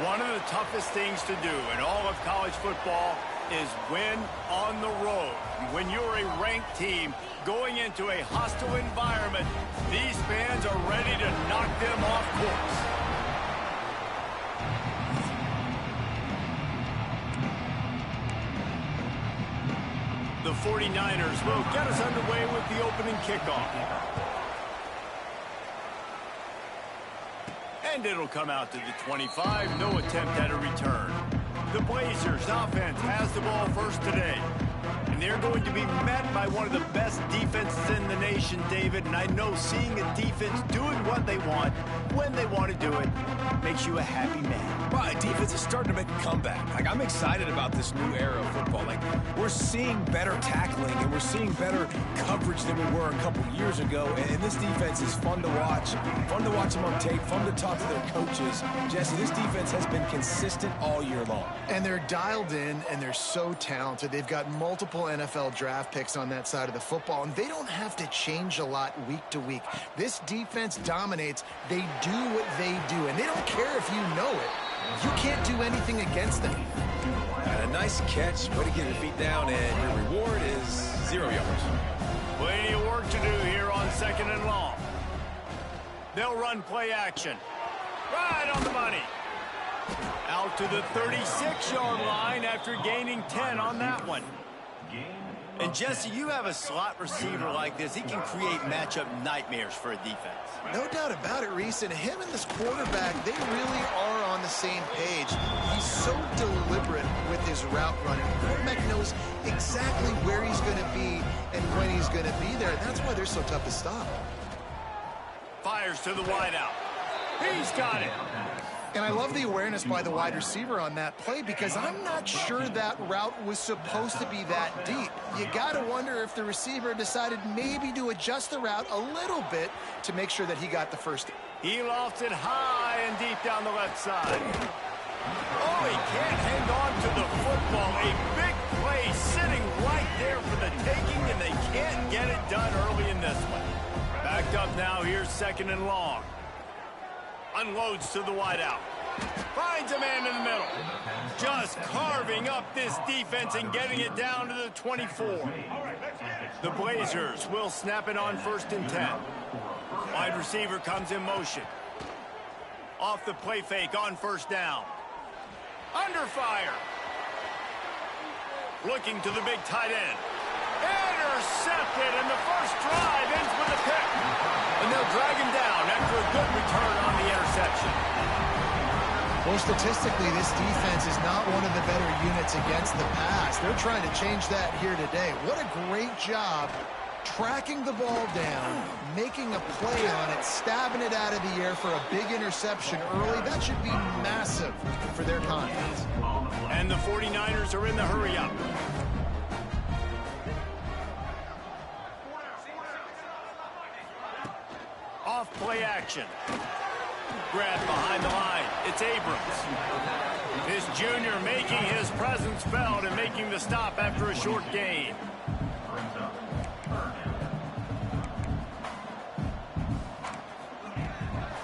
One of the toughest things to do in all of college football is win on the road. When you're a ranked team going into a hostile environment, these fans are ready to knock them off course. The 49ers will get us underway with the opening kickoff. And it'll come out to the 25. No attempt at a return. The Blazers offense has the ball first today. And they're going to be met by one of the best defenses in the nation, David. And I know seeing a defense doing what they want, when they want to do it, makes you a happy man. Right, defense is starting to make a comeback. Like, I'm excited about this new era of football. Like, we're seeing better tackling and we're seeing better coverage than we were a couple years ago. And this defense is fun to watch them on tape, fun to talk to their coaches. Jesse, this defense has been consistent all year long. And they're dialed in, and they're so talented. They've got multiple NFL draft picks on that side of the football, and they don't have to change a lot week to week. This defense dominates. They do what they do, and they don't care if you know it. You can't do anything against them. And a nice catch. Way to get your feet down, and your reward is 0 yards. Plenty of work to do here on 2nd and long. They'll run play action. Right on the money. Out to the 36-yard line after gaining 10 on that one. And Jesse, you have a slot receiver like this. He can create matchup nightmares for a defense. No doubt about it, Reese. And him and this quarterback, they really are on the same page. He's so deliberate with his route running. The quarterback knows exactly where he's going to be and when he's going to be there. And that's why they're so tough to stop. Fires to the wideout. He's got it. And I love the awareness by the wide receiver on that play because I'm not sure that route was supposed to be that deep. You got to wonder if the receiver decided maybe to adjust the route a little bit to make sure that he got the first. He lofts it high and deep down the left side. Oh, he can't hang on to the football. A big play sitting right there for the taking, and they can't get it done early in this one. Backed up now. Here's 2nd and long. Unloads to the wideout. Finds a man in the middle. Just carving up this defense and getting it down to the 24. The Blazers will snap it on 1st and 10. Wide receiver comes in motion. Off the play fake on 1st down. Under fire. Looking to the big tight end. Intercepted, and the first drive ends with a pick. And they'll drag him down after a good return on the interception. Well, statistically, this defense is not one of the better units against the pass. They're trying to change that here today. What a great job tracking the ball down, making a play on it, stabbing it out of the air for a big interception early. That should be massive for their confidence. And the 49ers are in the hurry-up. Off play action. Grab behind the line. It's Abrams. This junior making his presence felt and making the stop after a short gain.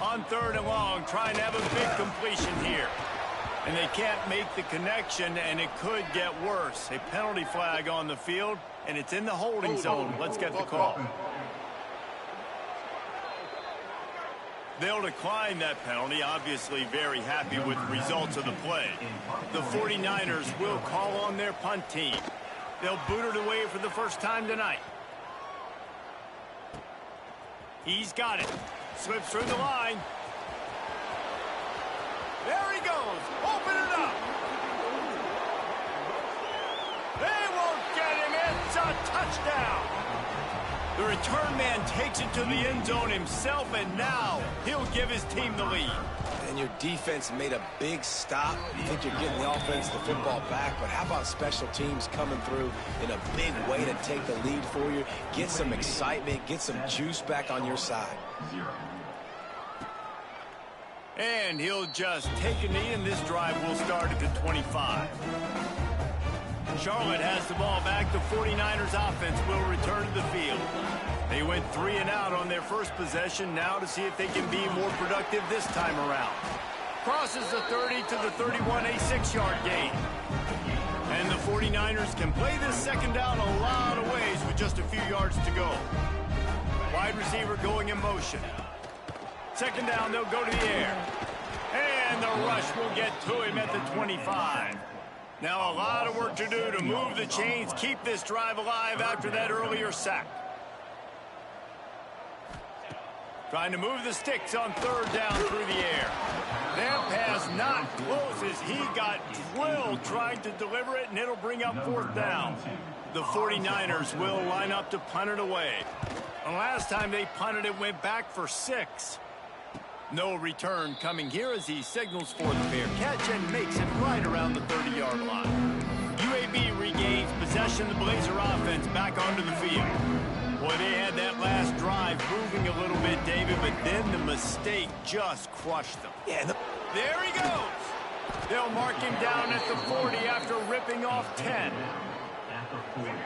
On 3rd and long, trying to have a big completion here. And they can't make the connection, and it could get worse. A penalty flag on the field, and it's in the holding zone. Let's get the call. They'll decline that penalty, obviously very happy with the results of the play. The 49ers will call on their punt team. They'll boot it away for the first time tonight. He's got it. Slips through the line. There he goes. Open it up. They won't get him. It's a touchdown. The return man takes it to the end zone himself, and now he'll give his team the lead. And your defense made a big stop. You think you're getting the offense, the football back, but how about special teams coming through in a big way to take the lead for you, get some excitement, get some juice back on your side. And he'll just take a knee, and this drive will start at the 25. Charlotte has the ball back. The 49ers offense will return to the field. They went 3 and out on their first possession. Now to see if they can be more productive this time around. crosses the 30 to the 31, a 6-yard gain. And the 49ers can play this second down a lot of ways with just a few yards to go. Wide receiver going in motion. Second down, they'll go to the air. And the rush will get to him at the 25. Now a lot of work to do to move the chains, keep this drive alive after that earlier sack. Trying to move the sticks on third down through the air. That pass not close as he got drilled trying to deliver it, and it'll bring up fourth down. The 49ers will line up to punt it away. And last time they punted it went back for 6. No return coming here as he signals for the fair catch and makes it right around the 30-yard line. UAB regains possession of the Blazer offense back onto the field. Boy, they had that last drive moving a little bit, David, but then the mistake just crushed them. Yeah, there he goes. They'll mark him down at the 40 after ripping off 10.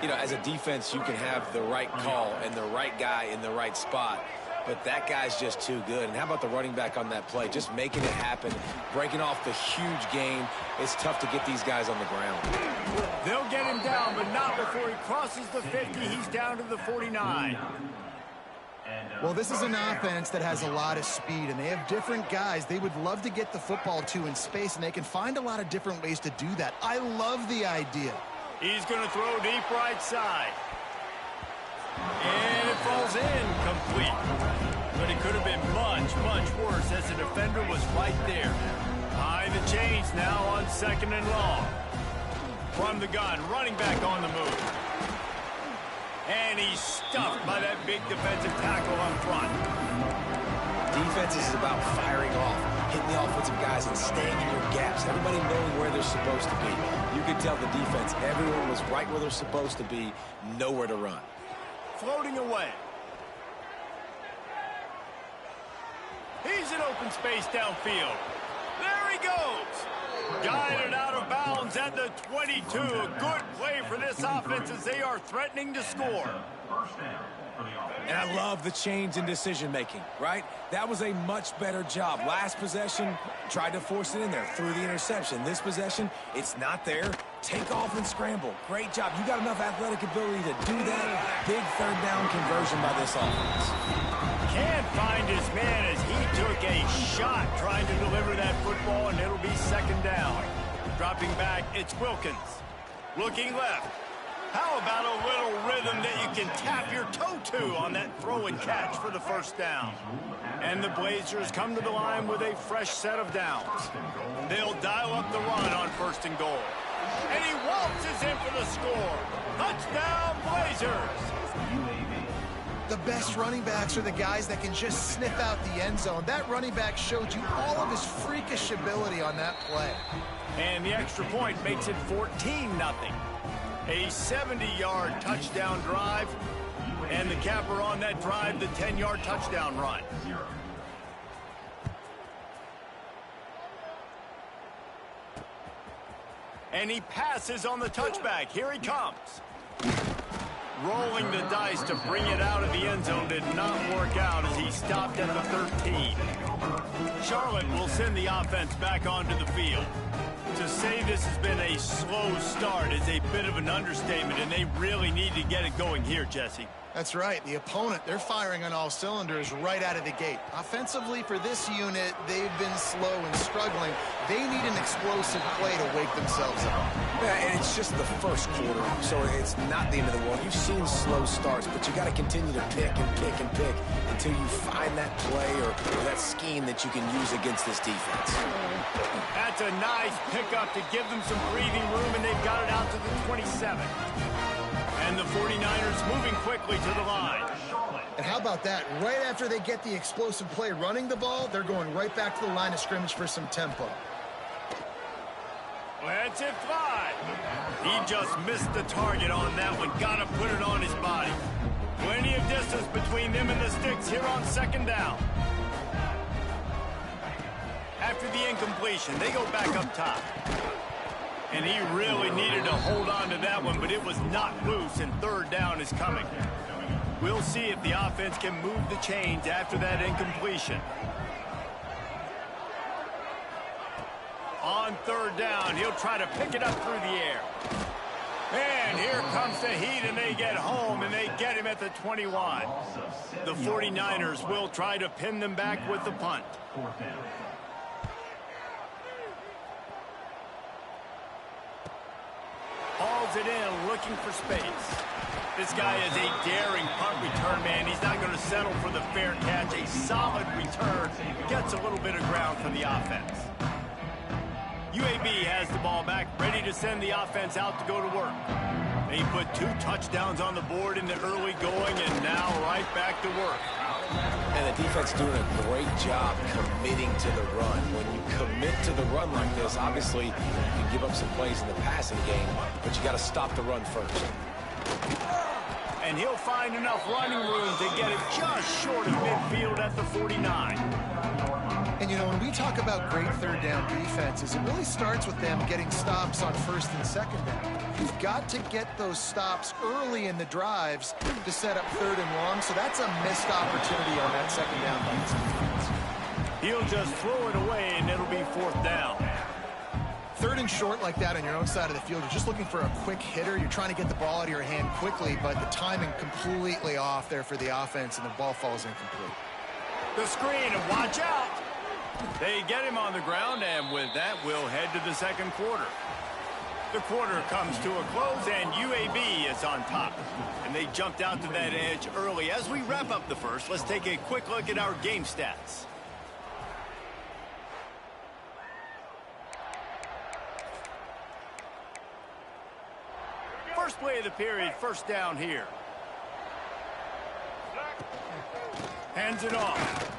You know, as a defense, you can have the right call and the right guy in the right spot. But that guy's just too good. And how about the running back on that play? Just making it happen, breaking off the huge gain. It's tough to get these guys on the ground. They'll get him down, but not before he crosses the 50. He's down to the 49. Well, this is an offense that has a lot of speed, and they have different guys they would love to get the football to in space, and they can find a lot of different ways to do that. I love the idea. He's going to throw deep right side. And it falls in complete. But it could have been much, much worse as the defender was right there. Behind the chains now on second and long. From the gun, running back on the move. And he's stuffed by that big defensive tackle on front. Defense is about firing off, hitting the offensive guys and staying in your gaps. Everybody knowing where they're supposed to be. You could tell the defense, everyone was right where they're supposed to be, nowhere to run. Floating away. He's in open space downfield. There he goes. Guided out of bounds at the 22. A good play for this offense as they are threatening to score. And I love the change in decision-making, right? That was a much better job. Last possession, tried to force it in there, threw the interception. This possession, it's not there. Take off and scramble. Great job. You got enough athletic ability to do that. Big third down conversion by this offense. Can't find his man as he took a shot trying to deliver that football, and it'll be second down. Dropping back, it's Wilkins. Looking left. How about a little rhythm that you can tap your toe to on that throw and catch for the first down? And the Blazers come to the line with a fresh set of downs. They'll dial up the run on first and goal. And he waltzes in for the score. Touchdown, Blazers! The best running backs are the guys that can just sniff out the end zone. That running back showed you all of his freakish ability on that play. And the extra point makes it 14-0. A 70-yard touchdown drive, and the capper on that drive, the 10-yard touchdown run. And he passes on the touchback. Here he comes. Rolling the dice to bring it out of the end zone did not work out as he stopped at the 13. Charlotte will send the offense back onto the field. To say this has been a slow start is a bit of an understatement, and they really need to get it going here, Jesse. That's right. The opponent, they're firing on all cylinders right out of the gate. Offensively, for this unit, they've been slow and struggling. They need an explosive play to wake themselves up. Yeah, and it's just the first quarter, so it's not the end of the world. You've seen slow starts, but you got to continue to pick and pick and pick until you find that play or that scheme that you can use against this defense. That's a nice pickup to give them some breathing room, and they've got it out to the 27. And the 49ers moving quickly to the line. And how about that? Right after they get the explosive play running the ball, they're going right back to the line of scrimmage for some tempo. Lets it fly. He just missed the target on that one. Got to put it on his body. Plenty of distance between them and the sticks here on second down. After the incompletion, they go back up top. And he really needed to hold on to that one, but it was not loose, and third down is coming. We'll see if the offense can move the chains after that incompletion. On third down, he'll try to pick it up through the air. And here comes the heat, and they get home, and they get him at the 21. The 49ers will try to pin them back with the punt. Hauls it in, looking for space. This guy is a daring punt return man. He's not going to settle for the fair catch. A solid return. Gets a little bit of ground for the offense. UAB has the ball back, ready to send the offense out to go to work. They put 2 touchdowns on the board in the early going, and now right back to work. And the defense doing a great job committing to the run. When you commit to the run like this, obviously you can give up some plays in the passing game, but you got to stop the run first. And he'll find enough running room to get it just short of midfield at the 49. And, you know, when we talk about great third down defenses, it really starts with them getting stops on first and second down. You've got to get those stops early in the drives to set up third and long, so that's a missed opportunity on that second down by this defense. He'll just throw it away, and it'll be fourth down. Third and short like that on your own side of the field, you're just looking for a quick hitter. You're trying to get the ball out of your hand quickly, but the timing completely off there for the offense, and the ball falls incomplete. The screen, and watch out. They get him on the ground, and with that, we'll head to the second quarter. The quarter comes to a close, and UAB is on top. And they jumped out to that edge early. As we wrap up the first, let's take a quick look at our game stats. First play of the period, first down here. Hands it off.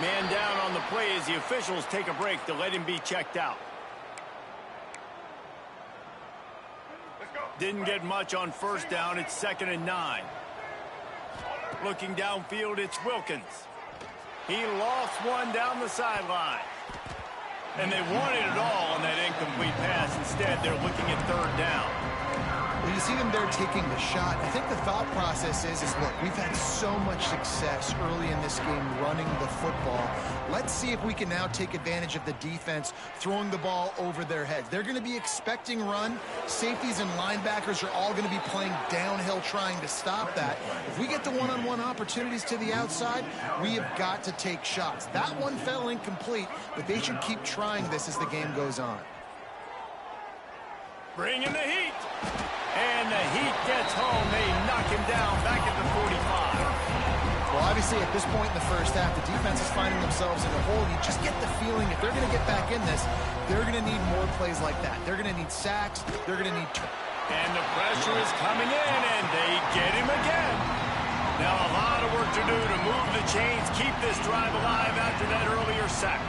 Man down on the play as the officials take a break to let him be checked out. Didn't get much on first down. It's 2nd and 9. Looking downfield, it's Wilkins. He lost one down the sideline. And they wanted it all on that incomplete pass. Instead, they're looking at third down. Well, you see them there taking the shot. I think the thought process is look, we've had so much success early in this game running the football. Let's see if we can now take advantage of the defense throwing the ball over their heads. They're going to be expecting run. Safeties and linebackers are all going to be playing downhill trying to stop that. If we get the one-on-one opportunities to the outside, we have got to take shots. That one fell incomplete, but they should keep trying this as the game goes on. Bring in the heat. And the heat gets home. They knock him down back at the 45. Well, obviously, at this point in the first half, the defense is finding themselves in a hole. You just get the feeling if they're going to get back in this, they're going to need more plays like that. They're going to need sacks. They're going to need... And the pressure is coming in, and they get him again. Now a lot of work to do to move the chains, keep this drive alive after that earlier sack.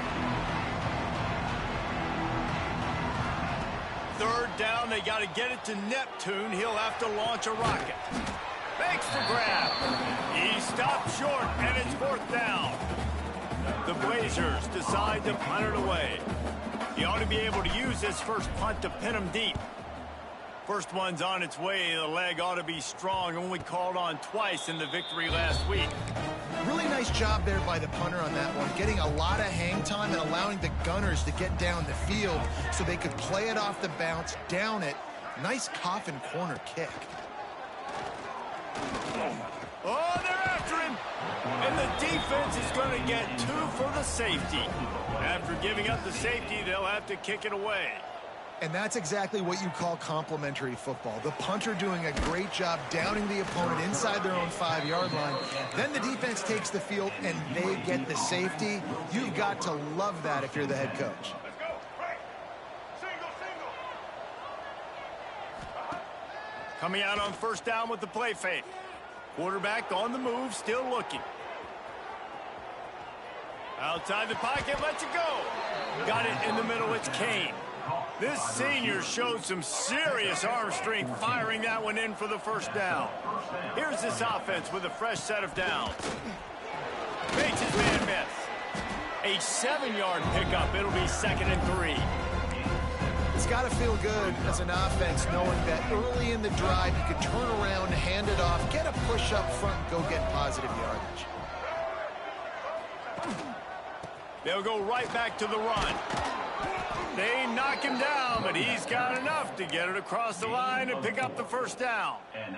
Third down, they got to get it to Neptune. He'll have to launch a rocket. Makes the grab. He stopped short, and it's fourth down. The Blazers decide to punt it away. He ought to be able to use this first punt to pin him deep. First one's on its way. The leg ought to be strong. Only called on twice in the victory last week. Really nice job there by the punter on that one, getting a lot of hang time and allowing the Gunners to get down the field so they could play it off the bounce, down it. Nice coffin corner kick. Oh, they're after him. And the defense is going to get 2 for the safety. After giving up the safety, they'll have to kick it away. And that's exactly what you call complementary football. The punter doing a great job downing the opponent inside their own 5-yard line. Then the defense takes the field and they get the safety. You've got to love that if you're the head coach. Coming out on first down with the play fake. Quarterback on the move, still looking. Outside the pocket, lets it go. Got it in the middle, it's Kane. This senior showed some serious arm strength firing that one in for the first down. Here's this offense with a fresh set of downs. Makes his man miss. A 7-yard pickup. It'll be 2nd and 3. It's got to feel good as an offense knowing that early in the drive you can turn around, hand it off, get a push up front, and go get positive yardage. They'll go right back to the run. They knock him down, but he's got enough to get it across the line and pick up the first down. And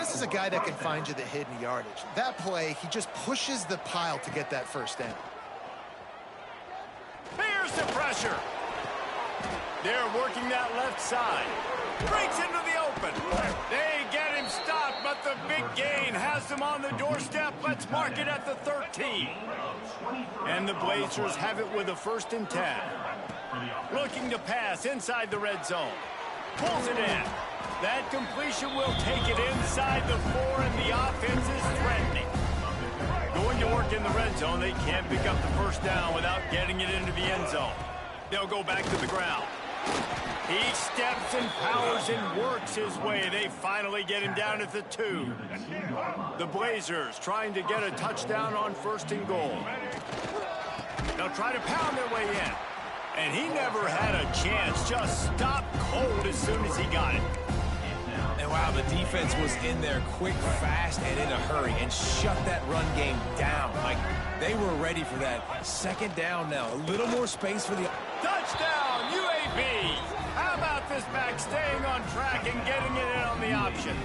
this is a guy that can find you the hidden yardage. That play, he just pushes the pile to get that first down. Here's the pressure. They're working that left side. Breaks into the open. They get him stopped, but the big gain has them on the doorstep. Let's mark it at the 13. And the Blazers have it with a 1st and 10. Looking to pass inside the red zone. Pulls it in. That completion will take it inside the 4, and the offense is threatening. Going to work in the red zone, they can't pick up the first down without getting it into the end zone. They'll go back to the ground. He steps and powers and works his way. They finally get him down at the 2. The Blazers trying to get a touchdown on 1st and goal. They'll try to pound their way in. And he never had a chance. Just stopped cold as soon as he got it. And wow, the defense was in there quick, fast, and in a hurry and shut that run game down. Like, they were ready for that. 2nd down now. A little more space for the... Touchdown, UAB! How about this back staying on track and getting it in on the option?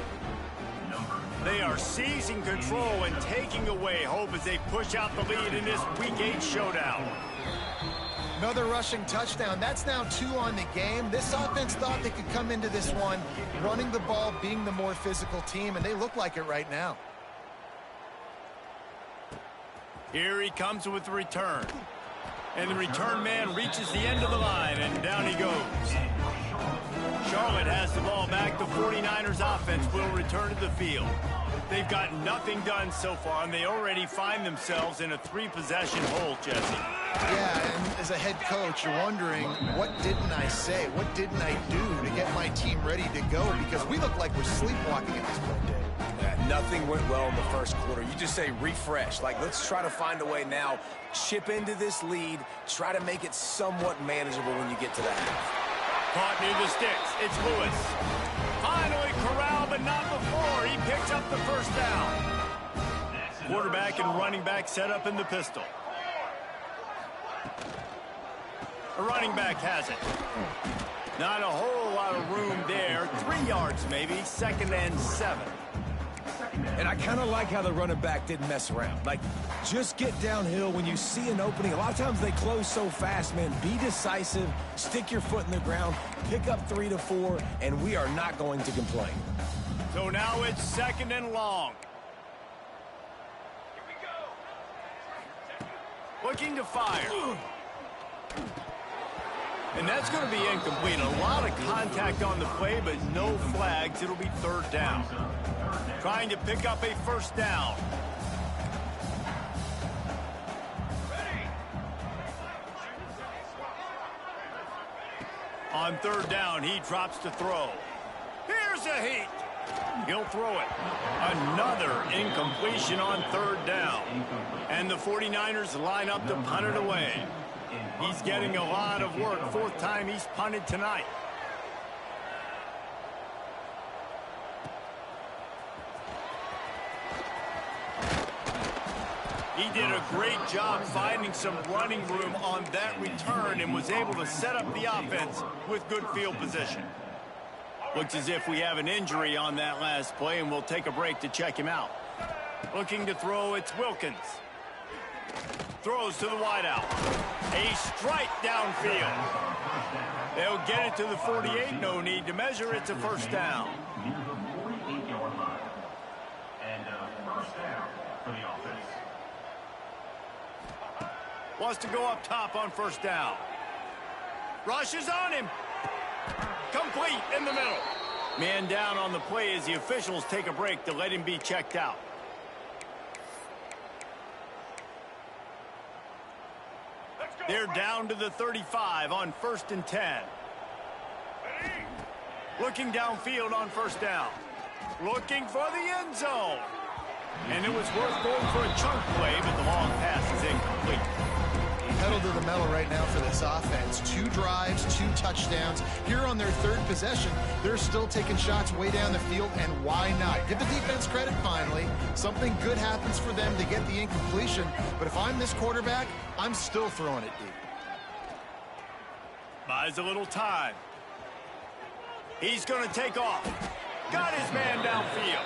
They are seizing control and taking away hope as they push out the lead in this Week 8 showdown. Another rushing touchdown. That's now 2 on the game. This offense thought they could come into this one running the ball, being the more physical team, and they look like it right now. Here he comes with the return. And the return man reaches the end of the line, and down he goes. Charlotte has the ball back. The 49ers offense will return to the field. They've got nothing done so far, and they already find themselves in a 3-possession hole, Jesse. Yeah, and as a head coach, you're wondering, what didn't I say? What didn't I do to get my team ready to go? Because we look like we're sleepwalking at this point, Dave. Yeah, nothing went well in the 1st quarter. You just say refresh. Like, let's try to find a way now. Chip into this lead. Try to make it somewhat manageable when you get to the half. Caught near the sticks. It's Lewis. Finally corralled, but not before. He picks up the first down. Quarterback and running back set up in the pistol. The running back has it. Not a whole lot of room there. 3 yards maybe. 2nd and 7. And I kind of like how the running back didn't mess around. Like, just get downhill when you see an opening. A lot of times they close so fast, man. Be decisive, stick your foot in the ground, pick up 3 to 4, and we are not going to complain. So now it's 2nd and long. Looking to fire. And that's going to be incomplete. A lot of contact on the play, but no flags. It'll be 3rd down. Trying to pick up a 1st down. On 3rd down, he drops to throw. Here's a heat. He'll throw it. Another incompletion on 3rd down. And the 49ers line up to punt it away. He's getting a lot of work. 4th time he's punted tonight. He did a great job finding some running room on that return and was able to set up the offense with good field position. Looks as if we have an injury on that last play, and we'll take a break to check him out. Looking to throw, it's Wilkins. Throws to the wideout. A strike downfield. They'll get it to the 48. No need to measure. It's a 1st down. Wants to go up top on 1st down. Rushes on him. Complete in the middle. Man down on the play as the officials take a break to let him be checked out. They're down to the 35 on 1st and 10. Looking downfield on 1st down. Looking for the end zone. And it was worth going for a chunk play, but the long pass is incomplete. Pedal to the metal right now for this offense. 2 drives, 2 touchdowns. Here on their 3rd possession, they're still taking shots way down the field, and why not? Give the defense credit finally. Something good happens for them to get the incompletion, but if I'm this quarterback, I'm still throwing it deep. Buys a little time. He's going to take off. Got his man downfield.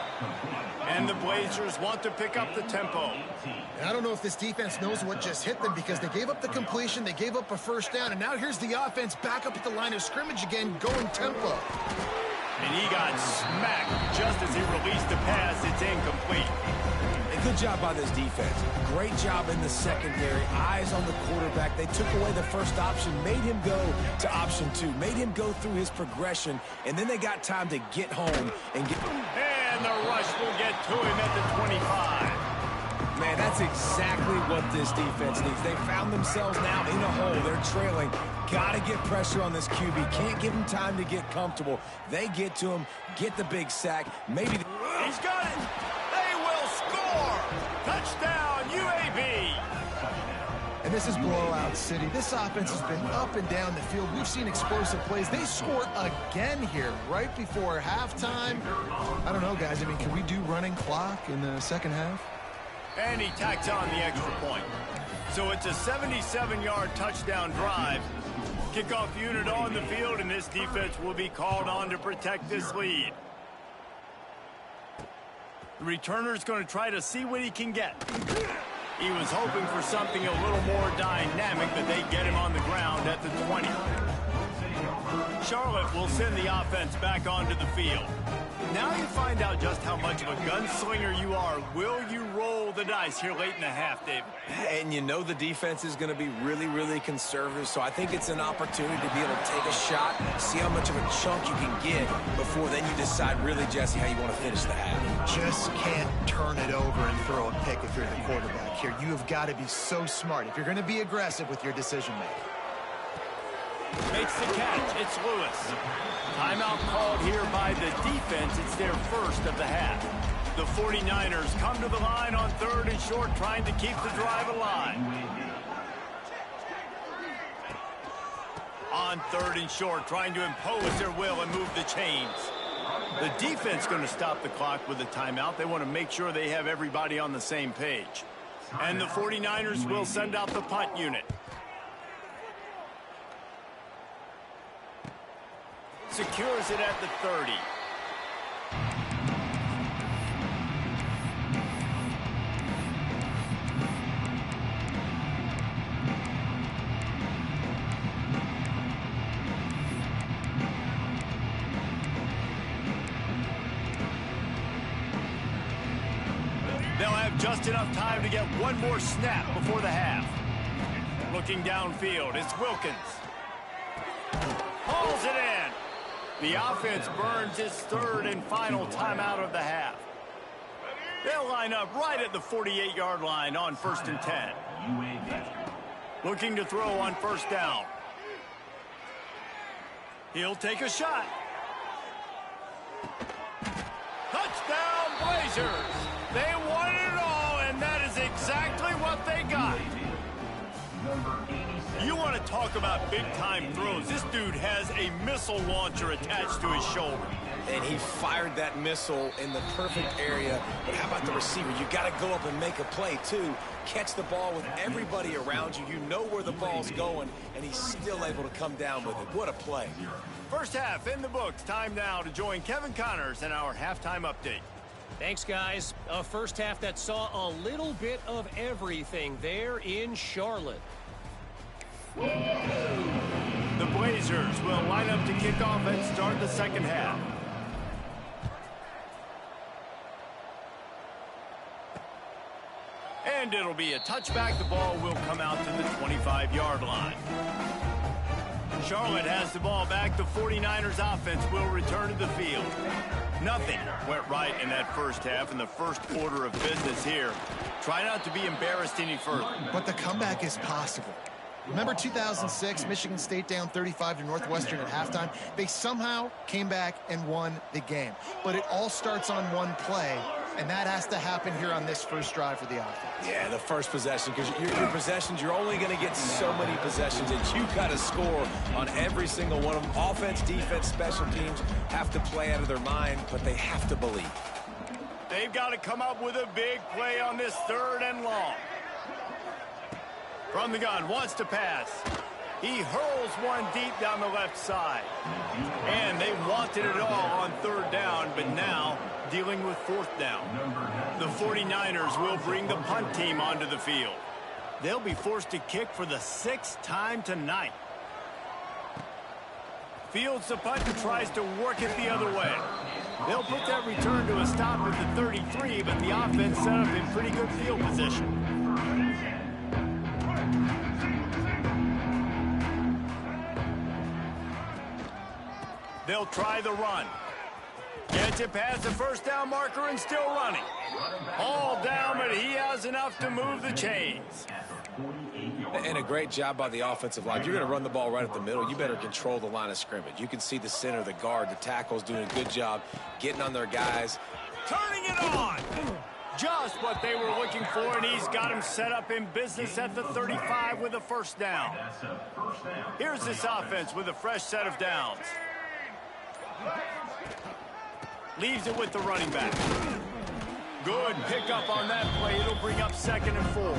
And the Blazers want to pick up the tempo. And I don't know if this defense knows what just hit them because they gave up the completion, they gave up a first down, and now here's the offense back up at the line of scrimmage again, going tempo. And he got smacked just as he released the pass. It's incomplete. And good job by this defense. Great job in the secondary. Eyes on the quarterback. They took away the first option, made him go to option 2, made him go through his progression, and then they got time to get home and get... And the rush will get to him at the 25. Man, that's exactly what this defense needs. They found themselves now in a hole. They're trailing. Got to get pressure on this QB. Can't give him time to get comfortable. They get to him, get the big sack. Maybe... He's got it. They will score. Touchdown, UAB. And this is blowout city. This offense has been up and down the field. We've seen explosive plays. They score again here right before halftime. I don't know, guys. I mean, can we do running clock in the second half? And he tacks on the extra point. So it's a 77-yard touchdown drive. Kickoff unit on the field, and this defense will be called on to protect this lead. The returner's going to try to see what he can get. He was hoping for something a little more dynamic, but they get him on the ground at the 20. Charlotte will send the offense back onto the field. Now you find out just how much of a gunslinger you are. Will you roll the dice here late in the half, David? And you know the defense is going to be really, really conservative, so I think it's an opportunity to be able to take a shot, see how much of a chunk you can get before then you decide really, Jesse, how you want to finish the half. Just can't turn it over and throw a pick if you're the quarterback here. You have got to be so smart if you're going to be aggressive with your decision-making. Makes the catch. It's Lewis. Timeout called here by the defense. It's their first of the half. The 49ers come to the line on 3rd and short, trying to keep the drive alive. On 3rd and short, trying to impose their will and move the chains. The defense going to stop the clock with a timeout. They want to make sure they have everybody on the same page. And the 49ers will send out the punt unit. Secures it at the 30. They'll have just enough time to get one more snap before the half. Looking downfield, it's Wilkins. Hauls it in. The offense burns its 3rd and final timeout of the half. They'll line up right at the 48-yard line on 1st and 10. Looking to throw on 1st down. He'll take a shot. Touchdown, Blazers! They won it all, and that is exactly what they got. You want to talk about big-time throws. This dude has a missile launcher attached to his shoulder. And he fired that missile in the perfect area. But how about the receiver? You got to go up and make a play, too. Catch the ball with everybody around you. You know where the ball's going, and he's still able to come down with it. What a play. First half in the books. Time now to join Kevin Connors in our halftime update. Thanks, guys. A first half that saw a little bit of everything there in Charlotte. The Blazers will line up to kick off and start the second half. And it'll be a touchback. The ball will come out to the 25-yard line. Charlotte has the ball back. The 49ers offense will return to the field. Nothing went right in that first half in the first order of business here. Try not to be embarrassed any further. But the comeback is possible. Remember 2006, Michigan State down 35 to Northwestern at halftime? They somehow came back and won the game. But it all starts on one play, and that has to happen here on this first drive for the offense. Yeah, the first possession, because your possessions, you're only going to get so many possessions, and you got to score on every single one of them. Offense, defense, special teams have to play out of their mind, but they have to believe. They've got to come up with a big play on this 3rd and long. From the gun, wants to pass. He hurls one deep down the left side. And they wanted it all on third down, but now dealing with fourth down. The 49ers will bring the punt team onto the field. They'll be forced to kick for the 6th time tonight. Fields the punt and tries to work it the other way. They'll put that return to a stop at the 33, but the offense set up in pretty good field position. They'll try the run. Gets it past the first down marker and still running. All down, but he has enough to move the chains. And a great job by the offensive line. You're going to run the ball right up the middle. You better control the line of scrimmage. You can see the center, the guard, the tackles doing a good job getting on their guys. Turning it on. Just what they were looking for, and he's got him set up in business at the 35 with a first down. Here's this offense with a fresh set of downs. Leaves it with the running back. Good pickup on that play. It'll bring up 2nd and 4.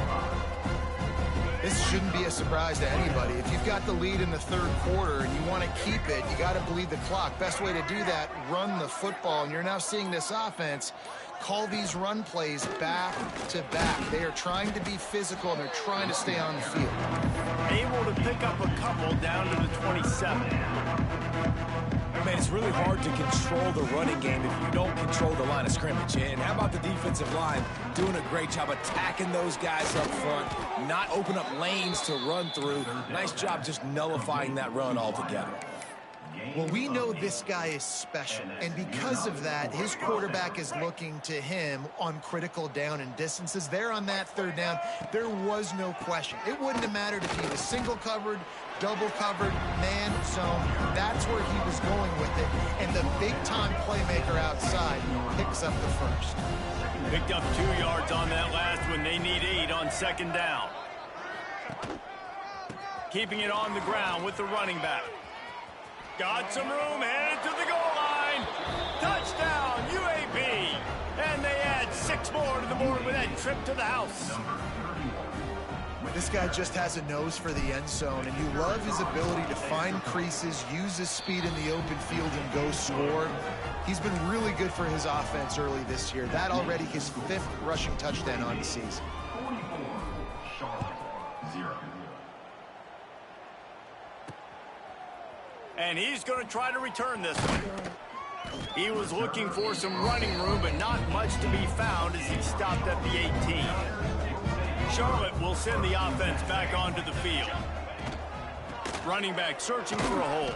This shouldn't be a surprise to anybody. If you've got the lead in the third quarter and you want to keep it, you got to bleed the clock. Best way to do that, run the football. And you're now seeing this offense call these run plays back to back. They are trying to be physical, and they're trying to stay on the field. Able to pick up a couple down to the 27. Man, it's really hard to control the running game if you don't control the line of scrimmage. And how about the defensive line doing a great job attacking those guys up front, not open up lanes to run through. Nice job just nullifying that run altogether. Well, we know this guy is special, and because of that, his quarterback is looking to him on critical down and distances. There on that third down, there was no question. It wouldn't have mattered if he was single covered, double covered, man zone. That's where he was going with it, and the big-time playmaker outside picks up the first. Picked up 2 yards on that last one. They need 8 on 2nd down. Keeping it on the ground with the running back. Got some room, headed to the goal line. Touchdown, UAB. And they add 6 more to the board with that trip to the house. This guy just has a nose for the end zone, and you love his ability to find creases, use his speed in the open field, and go score. He's been really good for his offense early this year. That already his 5th rushing touchdown on the season. And he's going to try to return this one. He was looking for some running room, but not much to be found as he stopped at the 18. Charlotte will send the offense back onto the field. Running back searching for a hole.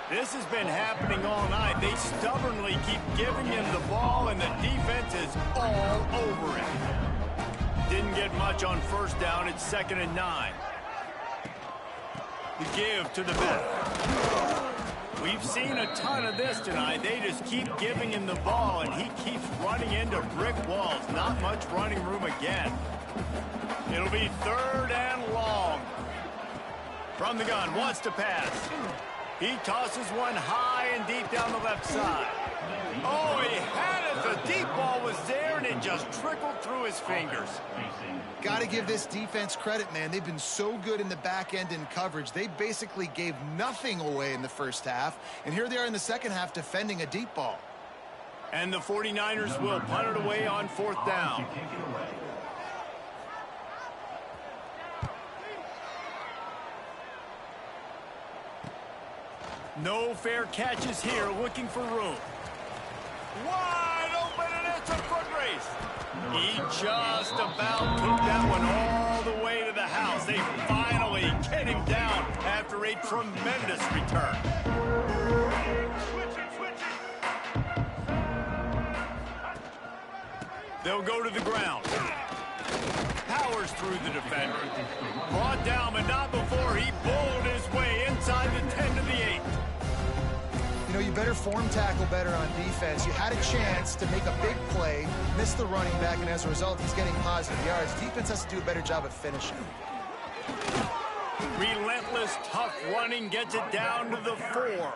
This has been happening all night. They stubbornly keep giving him the ball, and the defense is all over it. Didn't get much on first down. It's 2nd and 9. The give to the back. We've seen a ton of this tonight. They just keep giving him the ball, and he keeps running into brick walls. Not much running room again. It'll be 3rd and long. From the gun, wants to pass. He tosses one high and deep down the left side. Oh, he had it. The deep ball was there, and it just trickled through his fingers. Got to give this defense credit, man. They've been so good in the back end in coverage. They basically gave nothing away in the first half, and here they are in the second half defending a deep ball. And the 49ers will punt it away on 4th down. No fair catches here, looking for room. Wide open, and it's a foot race. He just about took that one all the way to the house. They finally get him down after a tremendous return. They'll go to the ground. Powers through the defender. Brought down, but not before he bowled his way inside the 10 to the 8. You know, you better form tackle better on defense. You had a chance to make a big play, missed the running back, and as a result, he's getting positive yards. Defense has to do a better job of finishing. Relentless, tough running gets it down to the 4.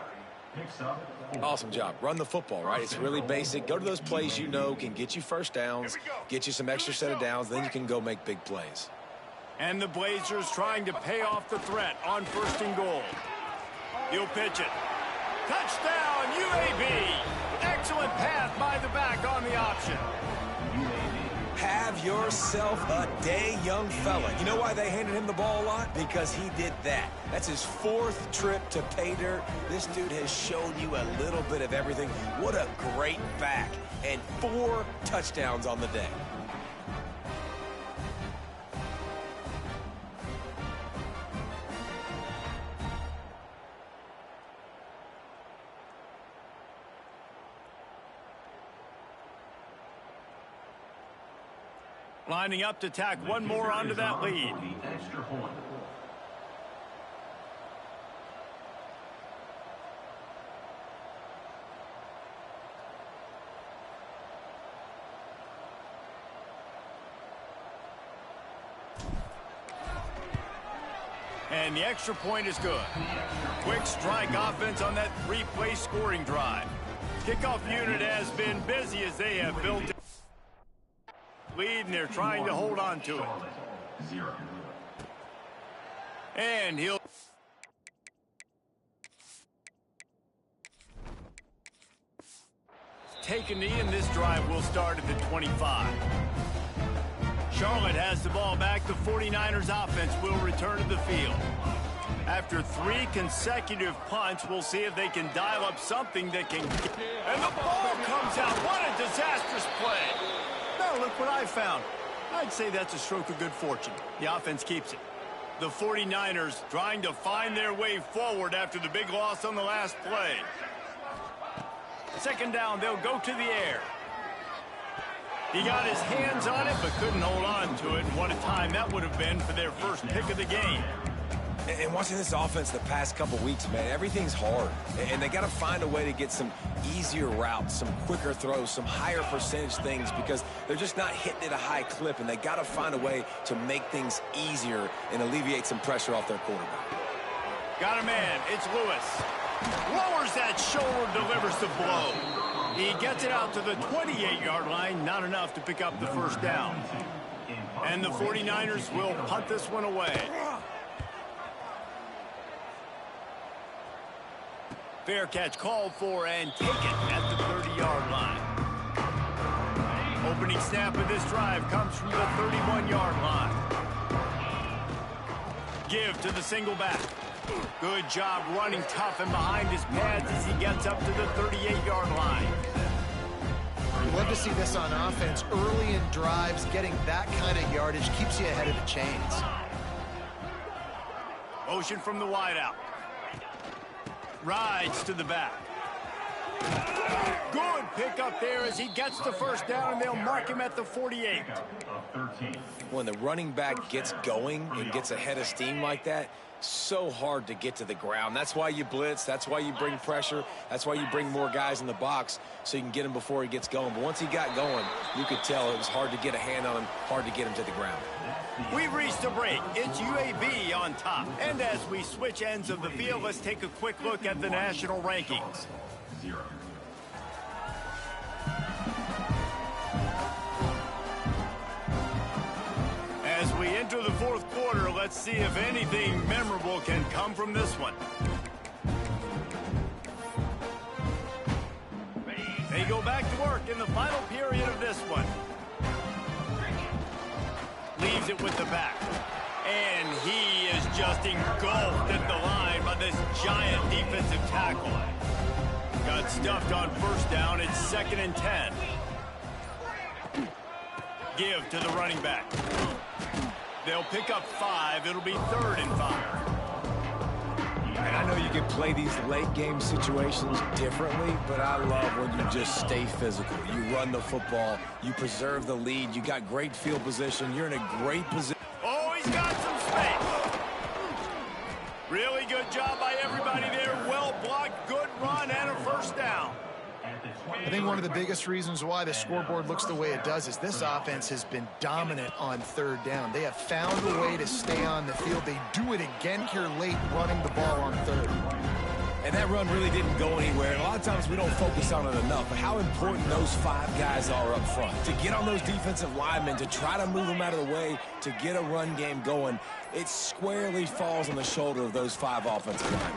Awesome job. Run the football, right? It's really basic. Go to those plays you know can get you first downs, get you some extra set of downs, then you can go make big plays. And the Blazers trying to pay off the threat on 1st and goal. He'll pitch it. Touchdown, UAB. Excellent pass by the back on the option. Have yourself a day, young fella. You know why they handed him the ball a lot? Because he did that. That's his 4th trip to pay dirt. This dude has shown you a little bit of everything. What a great back. And 4 touchdowns on the day. Lining up to tack one more onto that lead. And the extra point is good. Quick strike offense on that 3-play scoring drive. Kickoff unit has been busy as they have built it. Lead, and they're trying to hold on to it. And he'll take a knee, and this drive will start at the 25. Charlotte has the ball back. The 49ers offense will return to the field. After 3 consecutive punts, we'll see if they can dial up something that can... And the ball comes out. What a disastrous play. Now look what I found. I'd say that's a stroke of good fortune. The offense keeps it. The 49ers trying to find their way forward after the big loss on the last play. 2nd down, they'll go to the air. He got his hands on it, but couldn't hold on to it. And what a time that would have been for their first pick of the game. And watching this offense the past couple weeks, man, everything's hard. And they got to find a way to get some easier routes, some quicker throws, some higher percentage things, because they're just not hitting at a high clip, and they got to find a way to make things easier and alleviate some pressure off their quarterback. Got a man. It's Lewis. Lowers that shoulder, delivers the blow. He gets it out to the 28-yard line. Not enough to pick up the 1st down. And the 49ers will punt this one away. Fair catch called for and taken at the 30-yard line. Opening snap of this drive comes from the 31-yard line. Give to the single back. Good job running tough and behind his pads as he gets up to the 38-yard line. You love to see this on offense. Early in drives, getting that kind of yardage keeps you ahead of the chains. Motion from the wideout. Rides to the back. Good pick up there as he gets the 1st down, and they'll mark him at the 48. When the running back gets going and gets ahead of steam like that, so hard to get to the ground. That's why you blitz. That's why you bring pressure. That's why you bring more guys in the box so you can get him before he gets going. But once he got going, you could tell it was hard to get a hand on him, hard to get him to the ground. We've reached a break. It's UAB on top. And as we switch ends of the field, let's take a quick look at the national rankings. As we enter the 4th quarter, let's see if anything memorable can come from this one. They go back to work in the final period of this one. Leaves it with the back. And he is just engulfed at the line by this giant defensive tackle. Got stuffed on 1st down. It's 2nd and 10. Give to the running back. They'll pick up 5. It'll be 3rd and 5. And I know you can play these late game situations differently, but I love when you just stay physical. You run the football, you preserve the lead, you got great field position, you're in a great position. Oh, he's got some space. Really good job by everybody there. Well blocked, good run, and a 1st down. I think one of the biggest reasons why the scoreboard looks the way it does is this offense has been dominant on 3rd down. They have found a way to stay on the field. They do it again here late, running the ball on 3rd. And that run really didn't go anywhere. And a lot of times we don't focus on it enough. But how important those 5 guys are up front. To get on those defensive linemen, to try to move them out of the way, to get a run game going, it squarely falls on the shoulder of those 5 offensive linemen.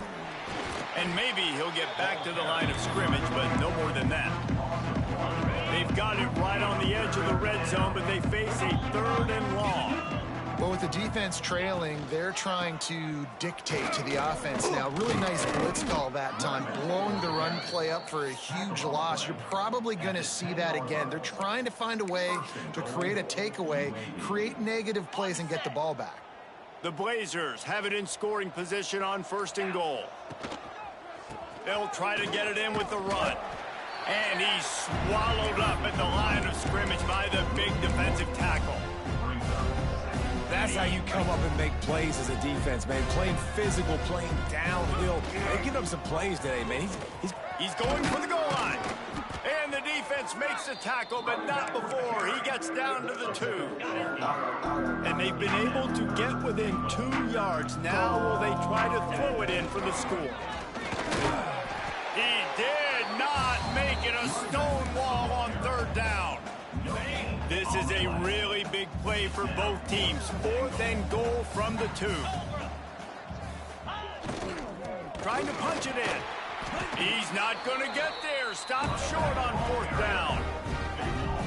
And maybe he'll get back to the line of scrimmage, but no more than that. They've got it right on the edge of the red zone, but they face a 3rd and long. Well, with the defense trailing, they're trying to dictate to the offense now. Really nice blitz call that time, blowing the run play up for a huge loss. You're probably going to see that again. They're trying to find a way to create a takeaway, create negative plays, and get the ball back. The Blazers have it in scoring position on 1st and goal. They'll try to get it in with the run. And he's swallowed up at the line of scrimmage by the big defensive tackle. That's how you come up and make plays as a defense, man. Playing physical, playing downhill. They've given up some plays today, man. He's going for the goal line. And the defense makes the tackle, but not before he gets down to the 2. And they've been able to get within 2 yards. Now will they try to throw it in for the score? He did not make it a stone wall on 3rd down. This is a really big play for both teams. 4th and goal from the 2. Trying to punch it in. He's not going to get there. Stopped short on 4th down.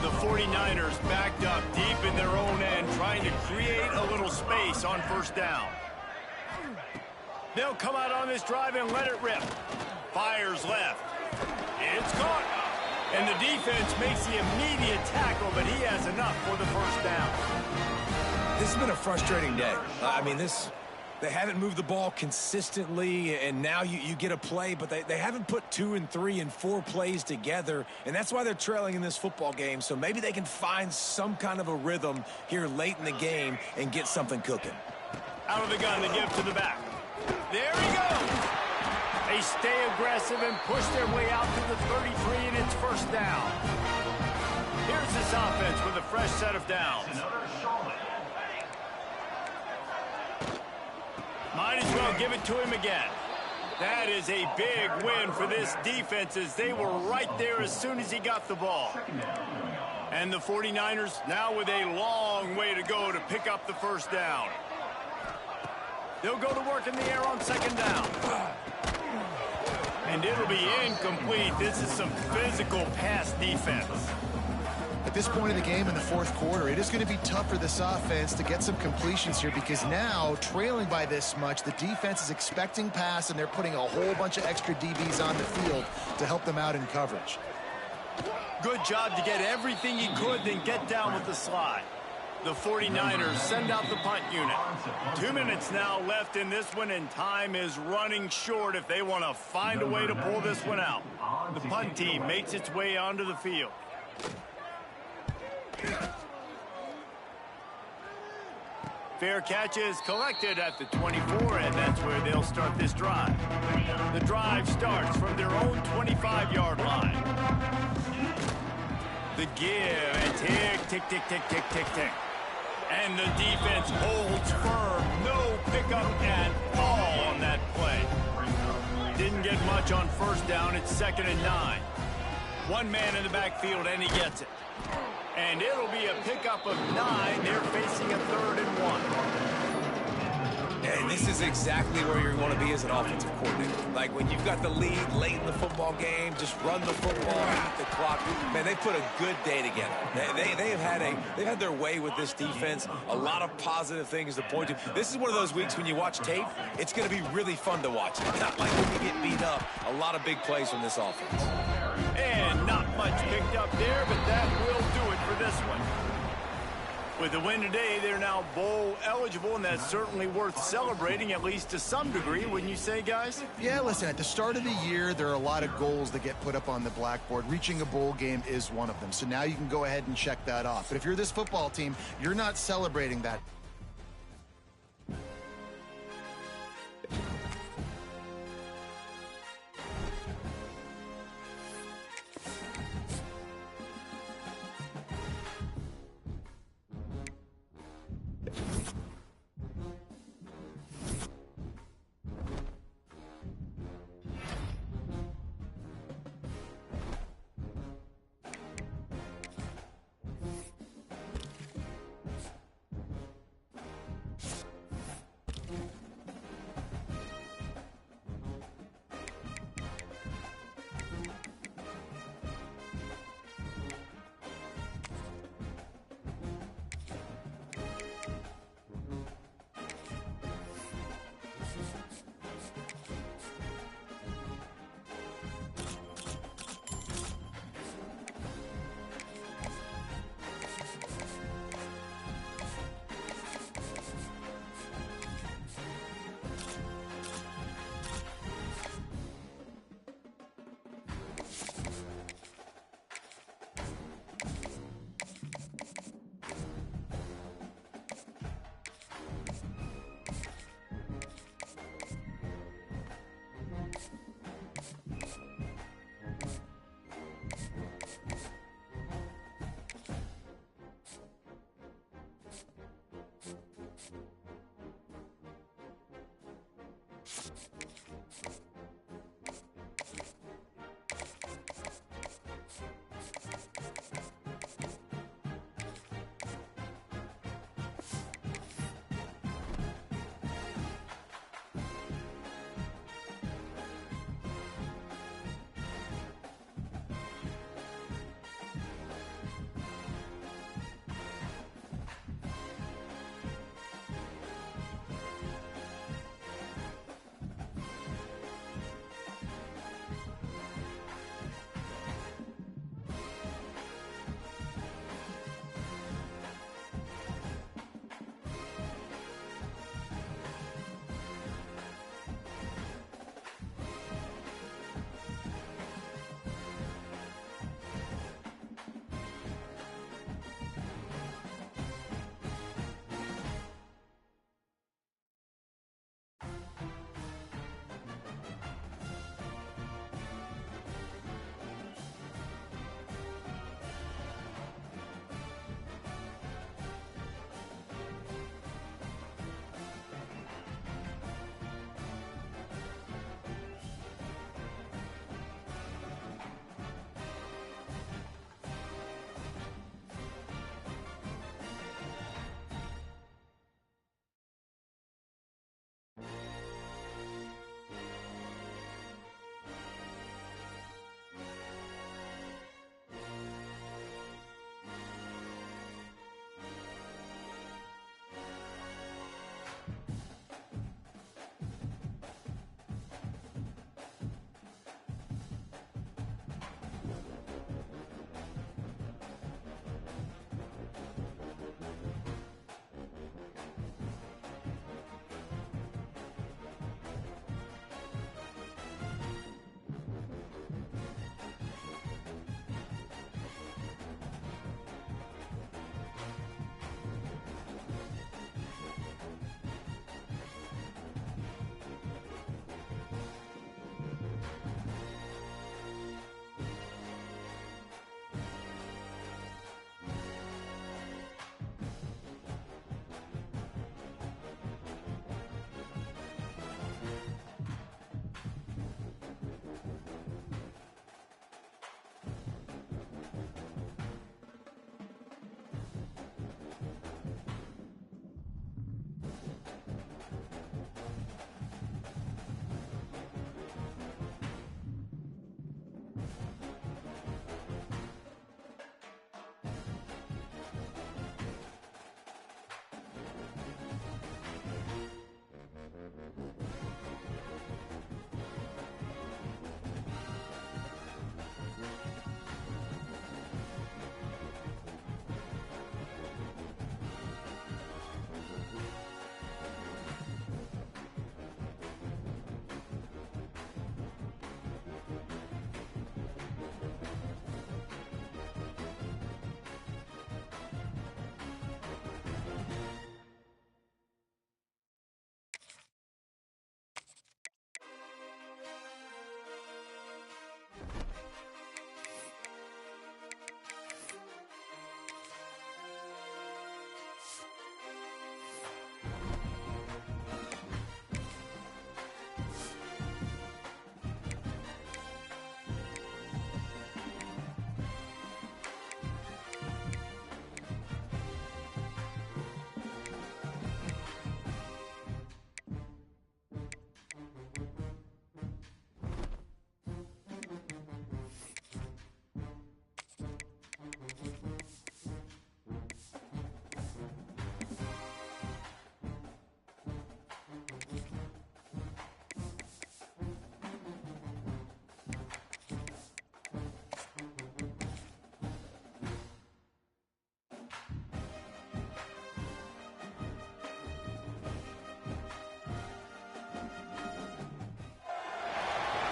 The 49ers backed up deep in their own end, trying to create a little space on 1st down. They'll come out on this drive and let it rip. Fires left. It's caught. And the defense makes the immediate tackle, but he has enough for the 1st down. This has been a frustrating day. I mean, they haven't moved the ball consistently, and now you get a play, but they haven't put 2 and 3 and 4 plays together, and that's why they're trailing in this football game. So maybe they can find some kind of a rhythm here late in the game and get something cooking. Out of the gun to give to the back. There he goes. They stay aggressive and push their way out to the 33, and it's 1st down. Here's this offense with a fresh set of downs. Might as well give it to him again. That is a big win for this defense, as they were right there as soon as he got the ball. And the 49ers now with a long way to go to pick up the 1st down. They'll go to work in the air on 2nd down. And it'll be incomplete. This is some physical pass defense. At this point in the game in the 4th quarter, it is going to be tough for this offense to get some completions here, because now, trailing by this much, the defense is expecting pass, and they're putting a whole bunch of extra DBs on the field to help them out in coverage. Good job to get everything he could, then get down with the slide. The 49ers send out the punt unit. 2 minutes now left in this one, and time is running short if they want to find a way to pull this one out. The punt team makes its way onto the field. Fair catch is collected at the 24, and that's where they'll start this drive. The drive starts from their own 25-yard line. The give, and tick, tick, tick, tick, tick, tick, tick. And the defense holds firm. No pickup at all on that play. Didn't get much on 1st down. It's 2nd and 9. One man in the backfield, and he gets it. And it'll be a pickup of 9. They're facing a 3rd and 1. And this is exactly where you want to be as an offensive coordinator. Like when you've got the lead late in the football game, just run the football, eat the clock. Man, they put a good day together. They've had their way with this defense. A lot of positive things to point to. This is one of those weeks when you watch tape, it's going to be really fun to watch. Not like when you get beat up. A lot of big plays from this offense. And not much picked up there, but that will do it for this one. With the win today, they're now bowl eligible, and that's certainly worth celebrating, at least to some degree, wouldn't you say, guys? Yeah, listen, at the start of the year, there are a lot of goals that get put up on the blackboard. Reaching a bowl game is one of them. So now you can go ahead and check that off. But if you're this football team, you're not celebrating that.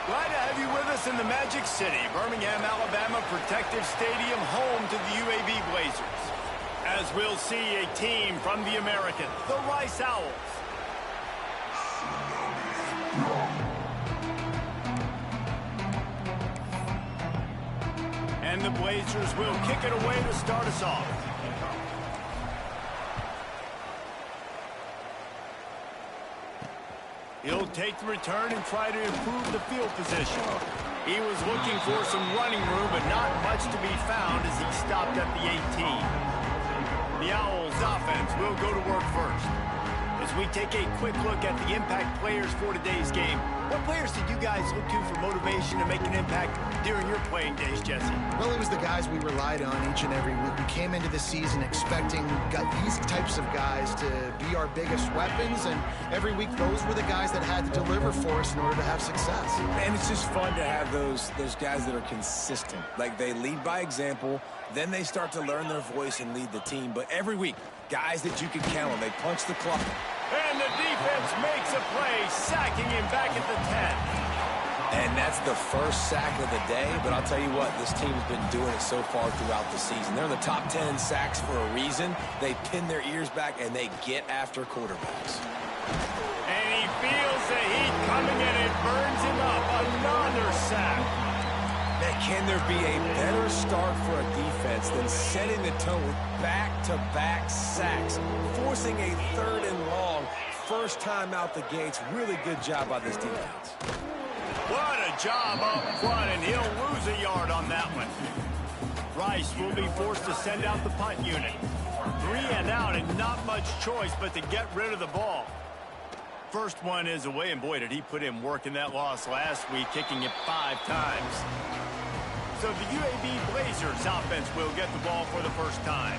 Glad to have you with us in the Magic City, Birmingham, Alabama Protective Stadium, home to the UAB Blazers. As we'll see a team from the American, the Rice Owls. And the Blazers will kick it away to start us off. He'll take the return and try to improve the field position. He was looking for some running room, but not much to be found as he stopped at the 18. The Owls offense will go to work first. As we take a quick look at the impact players for today's game, what players did you guys look to for motivation to make an impact during your playing days, Jesse? Well, it was the guys we relied on each and every week. We came into the season expecting these types of guys to be our biggest weapons, and every week those were the guys that had to deliver for us in order to have success. And it's just fun to have those guys that are consistent. Like, they lead by example, then they start to learn their voice and lead the team. But every week, guys that you can count on, they punch the clock. And the defense makes a play, sacking him back at the 10. And that's the first sack of the day. But I'll tell you what, this team's been doing it so far throughout the season. They're in the top 10 in sacks for a reason. They pin their ears back, and they get after quarterbacks. And he feels the heat coming, and it burns him up. Another sack. Man, can there be a better start for a defense than setting the tone with back-to-back sacks, forcing a 3rd and long, first time out the gates? Really good job by this defense. What a job up front, and he'll lose a yard on that one. Rice will be forced to send out the punt unit. 3 and out, and not much choice but to get rid of the ball. First one is away, and boy, did he put in work in that loss last week, kicking it 5 times. So the UAB Blazers offense will get the ball for the first time.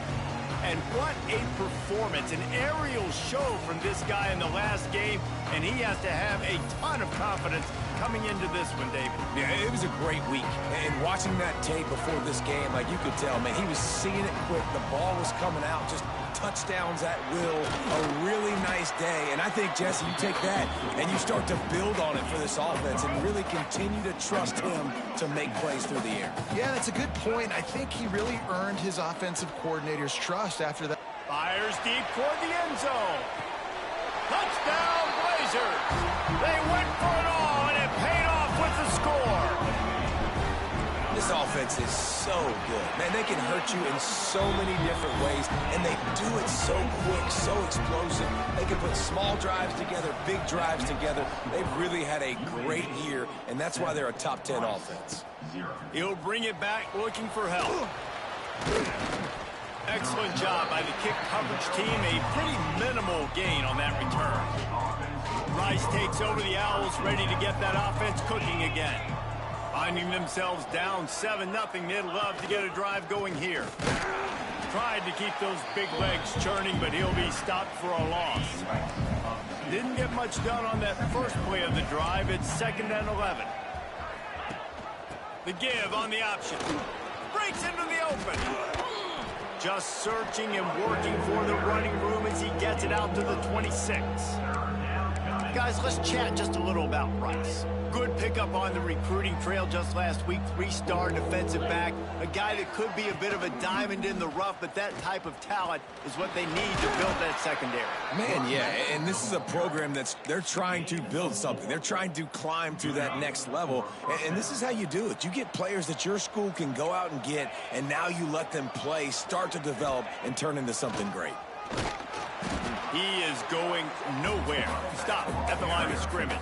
And what a performance, an aerial show from this guy in the last game, and he has to have a ton of confidence coming into this one, David. Yeah, it was a great week. And watching that tape before this game, like, you could tell, man, he was seeing it quick. The ball was coming out, just touchdowns at will. A really nice day. And I think, Jesse, you take that and you start to build on it for this offense and really continue to trust him to make plays through the air. Yeah, that's a good point. I think he really earned his offensive coordinator's trust after that. Fires deep toward the end zone. Touchdown, Blazers. They went for it all, and it paid off with the score. This offense is so good. Man, they can hurt you in so many different ways, and they do it so quick, so explosive. They can put small drives together, big drives together. They've really had a great year, and that's why they're a top 10 offense. He'll bring it back looking for help. Excellent job by the kick coverage team. A pretty minimal gain on that return. Rice takes over the Owls, ready to get that offense cooking again. Finding themselves down 7-0, they'd love to get a drive going here. Tried to keep those big legs churning, but he'll be stopped for a loss. Didn't get much done on that first play of the drive. It's 2nd and 11. The give on the option. Breaks into the open. Just searching and working for the running room as he gets it out to the 26. Guys, let's chat just a little about Rice. Good pickup on the recruiting trail just last week. 3-star defensive back. A guy that could be a bit of a diamond in the rough, but that type of talent is what they need to build that secondary. Man, yeah, and this is a program they're trying to build something. They're trying to climb to that next level, and this is how you do it. You get players that your school can go out and get, and now you let them play, start to develop, and turn into something great. He is going nowhere. Stop at the line of scrimmage.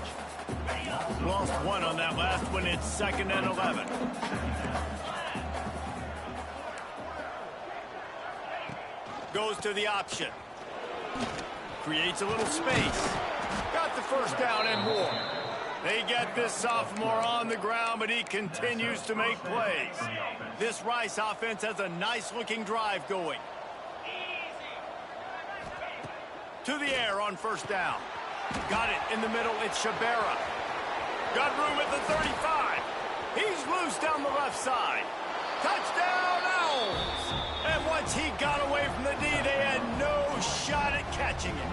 Lost one on that last one. It's 2nd and 11. Goes to the option. Creates a little space. Got the first down and more. They get this sophomore on the ground, but he continues to make plays. This Rice offense has a nice-looking drive going. To the air on 1st down. Got it in the middle. It's Shabera. Got room at the 35. He's loose down the left side. Touchdown, Owls! And once he got away from the D, they had no shot at catching him.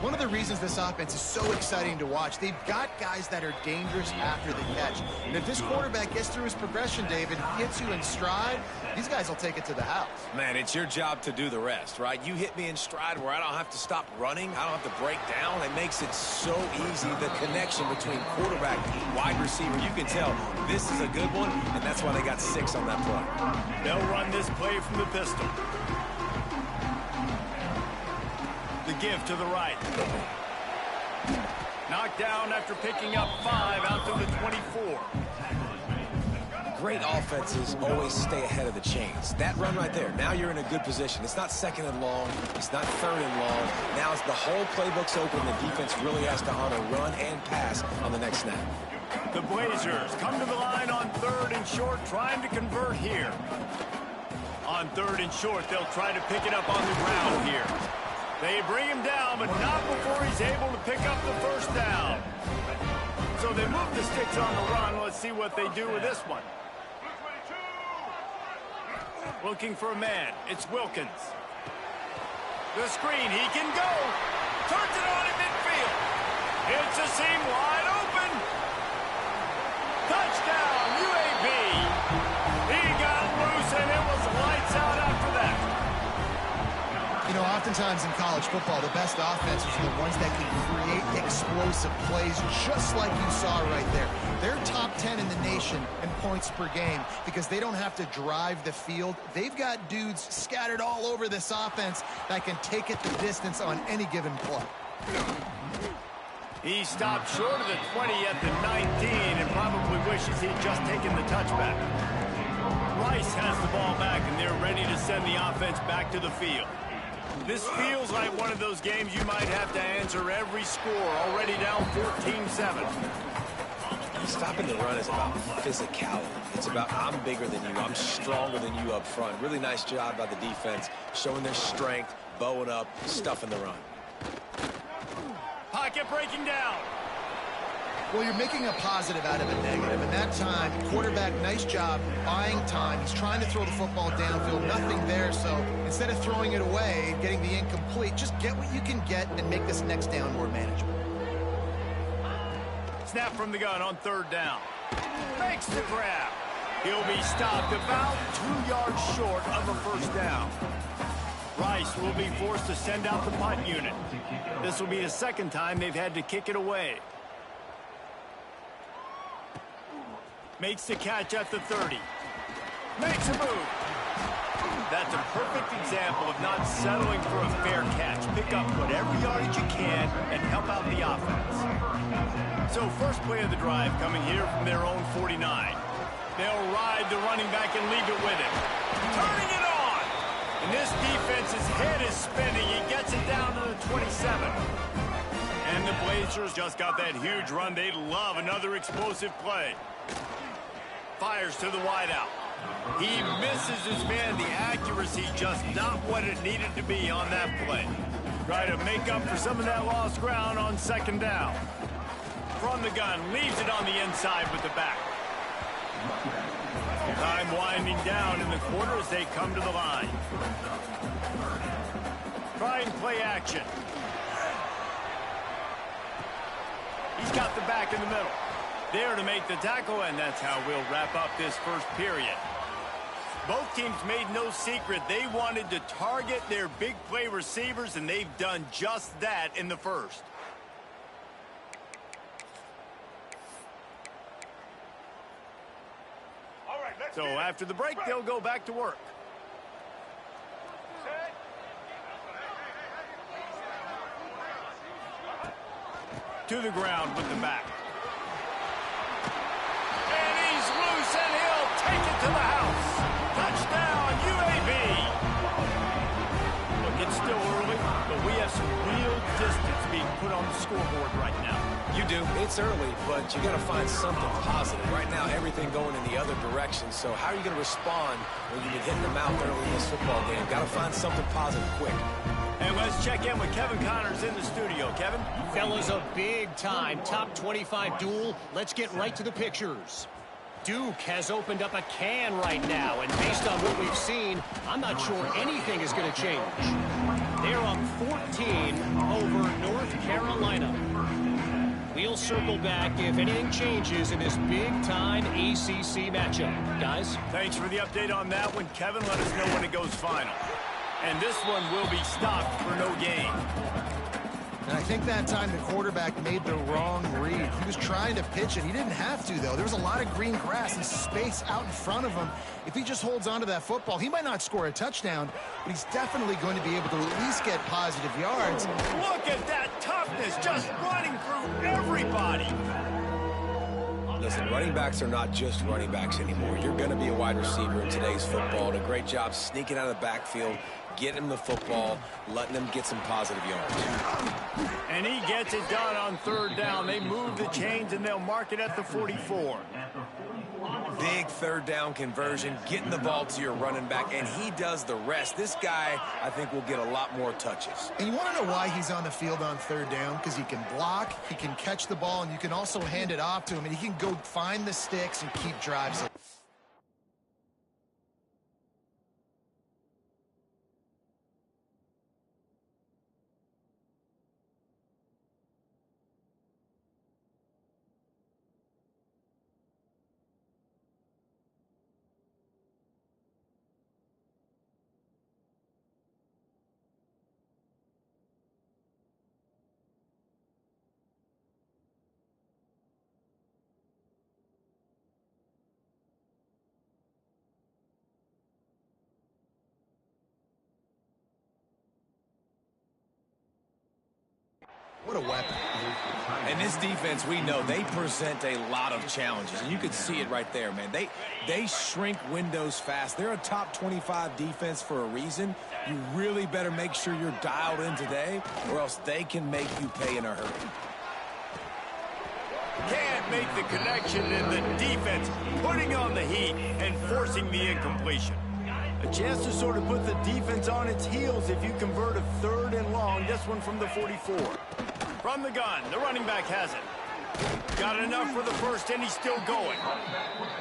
One of the reasons this offense is so exciting to watch, they've got guys that are dangerous after the catch. And if this quarterback gets through his progression, David, gets you in stride, these guys will take it to the house. Man, it's your job to do the rest, right? You hit me in stride where I don't have to stop running. I don't have to break down. It makes it so easy, the connection between quarterback and wide receiver. You can tell this is a good one, and that's why they got 6 on that play. They'll run this play from the pistol. The give to the right. Knocked down after picking up 5 out to the 24. Great offenses always stay ahead of the chains. That run right there, now you're in a good position. It's not second and long. It's not third and long. Now it's the whole playbook's open. The defense really has to honor run and pass on the next snap. The Blazers come to the line on 3rd and short, trying to convert here. On 3rd and short, they'll try to pick it up on the ground here. They bring him down, but not before he's able to pick up the first down. So they move the sticks on the run. Let's see what they do with this one. Looking for a man. It's Wilkins. The screen. He can go. Turns it on in midfield. It's a seam wide open. Touchdown, UAB. He got loose, and it was lights out after that. You know, oftentimes in college football, the best offenses are the ones that can create explosive plays, just like you saw right there. They're top 10 in the nation in points per game because they don't have to drive the field. They've got dudes scattered all over this offense that can take it the distance on any given play. He stopped short of the 20 at the 19 and probably wishes he'd just taken the touchback. Rice has the ball back, and they're ready to send the offense back to the field. This feels like one of those games you might have to answer every score, already down 14-7. Stopping the run is about physicality. It's about I'm bigger than you, I'm stronger than you up front. Really nice job by the defense, showing their strength, bowing up, stuffing the run. Pocket breaking down. Well, you're making a positive out of a negative, and that time, quarterback, nice job buying time. He's trying to throw the football downfield, nothing there, so instead of throwing it away and getting the incomplete, just get what you can get and make this next down more manageable. Snap from the gun on 3rd down. Makes the grab. He'll be stopped about 2 yards short of a first down. Rice will be forced to send out the punt unit. This will be the second time they've had to kick it away. Makes the catch at the 30. Makes a move. That's a perfect example of not settling for a fair catch. Pick up whatever yardage you can and help out the offense. So first play of the drive coming here from their own 49. They'll ride the running back and leave it with him. Turning it on. And this defense's head is spinning. He gets it down to the 27. And the Blazers just got that huge run. They love another explosive play. Fires to the wideout. He misses his man. The accuracy just not what it needed to be on that play. Try to make up for some of that lost ground on 2nd down. From the gun, leaves it on the inside with the back. Time winding down in the quarter as they come to the line. Try and play action. He's got the back in the middle. There to make the tackle, and that's how we'll wrap up this first period. Both teams made no secret they wanted to target their big play receivers, and they've done just that in the first. So after the break, they'll go back to work. To the ground with the back. And he's loose, and he'll take it to the house. Touchdown, UAB. Look, it's still early, but we have some real distance being put on the scoreboard right now. You do. It's early, but you got to find something positive. Right now, everything going in the other direction. So how are you going to respond when you get hit in the mouth early in this football game? Got to find something positive quick. And let's check in with Kevin Connors in the studio. Kevin? Fellas, a big-time top 25 duel. Let's get right to the pictures. Duke has opened up a can right now, and based on what we've seen, I'm not sure anything is going to change. They're up 14 over North Carolina. We'll circle back if anything changes in this big-time ACC matchup. Guys? Thanks for the update on that one, Kevin. Let us know when it goes final. And this one will be stopped for no gain. And I think that time the quarterback made the wrong read. He was trying to pitch it. He didn't have to, though. There was a lot of green grass and space out in front of him. If he just holds on to that football, he might not score a touchdown, but he's definitely going to be able to at least get positive yards. Look at that toughness, just running through everybody. Listen, running backs are not just running backs anymore. You're going to be a wide receiver in today's football. Did a great job sneaking out of the backfield, getting him the football, letting them get some positive yards. And he gets it done on third down. They move the chains, and they'll mark it at the 44. Big third down conversion, getting the ball to your running back, and he does the rest. This guy, I think, will get a lot more touches. And you want to know why he's on the field on third down? Because he can block, he can catch the ball, and you can also hand it off to him, and he can go find the sticks and keep drives. What a weapon. And this defense, we know, they present a lot of challenges. And you can see it right there, man. They shrink windows fast. They're a top 25 defense for a reason. You really better make sure you're dialed in today, or else they can make you pay in a hurry. Can't make the connection, and the defense putting on the heat and forcing the incompletion. A chance to sort of put the defense on its heels if you convert a third and long. This one from the 44. From the gun, the running back has it. Got enough for the first, and he's still going.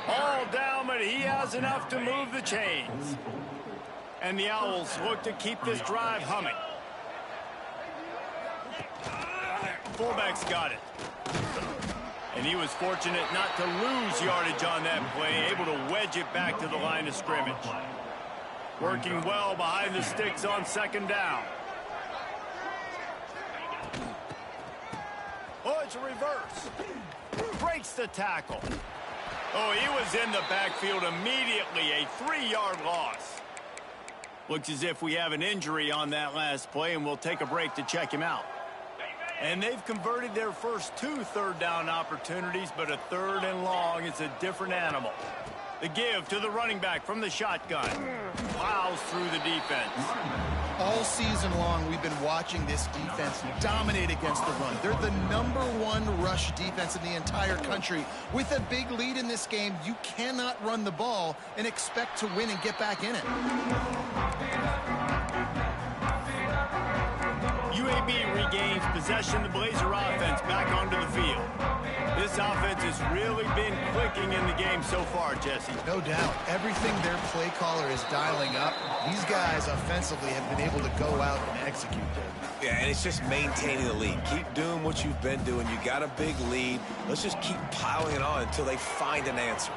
All down, but he has enough to move the chains. And the Owls look to keep this drive humming. Fullback's got it. And he was fortunate not to lose yardage on that play, able to wedge it back to the line of scrimmage. Working well behind the sticks on second down. Oh, it's a reverse. Breaks the tackle. Oh, he was in the backfield immediately. A 3-yard loss. Looks as if we have an injury on that last play, and we'll take a break to check him out. And they've converted their first 2 third down opportunities, but a third and long is a different animal. The give to the running back from the shotgun. Plows through the defense. All season long, we've been watching this defense dominate against the run. They're the #1 rush defense in the entire country. With a big lead in this game, you cannot run the ball and expect to win and get back in it. UAB regains possession. The Blazer offense back onto the field. This offense has really been clicking in the game so far, Jesse. No doubt. Everything their play caller is dialing up, these guys offensively have been able to go out and execute them. Yeah, and it's just maintaining the lead. Keep doing what you've been doing. You got a big lead. Let's just keep piling it on until they find an answer.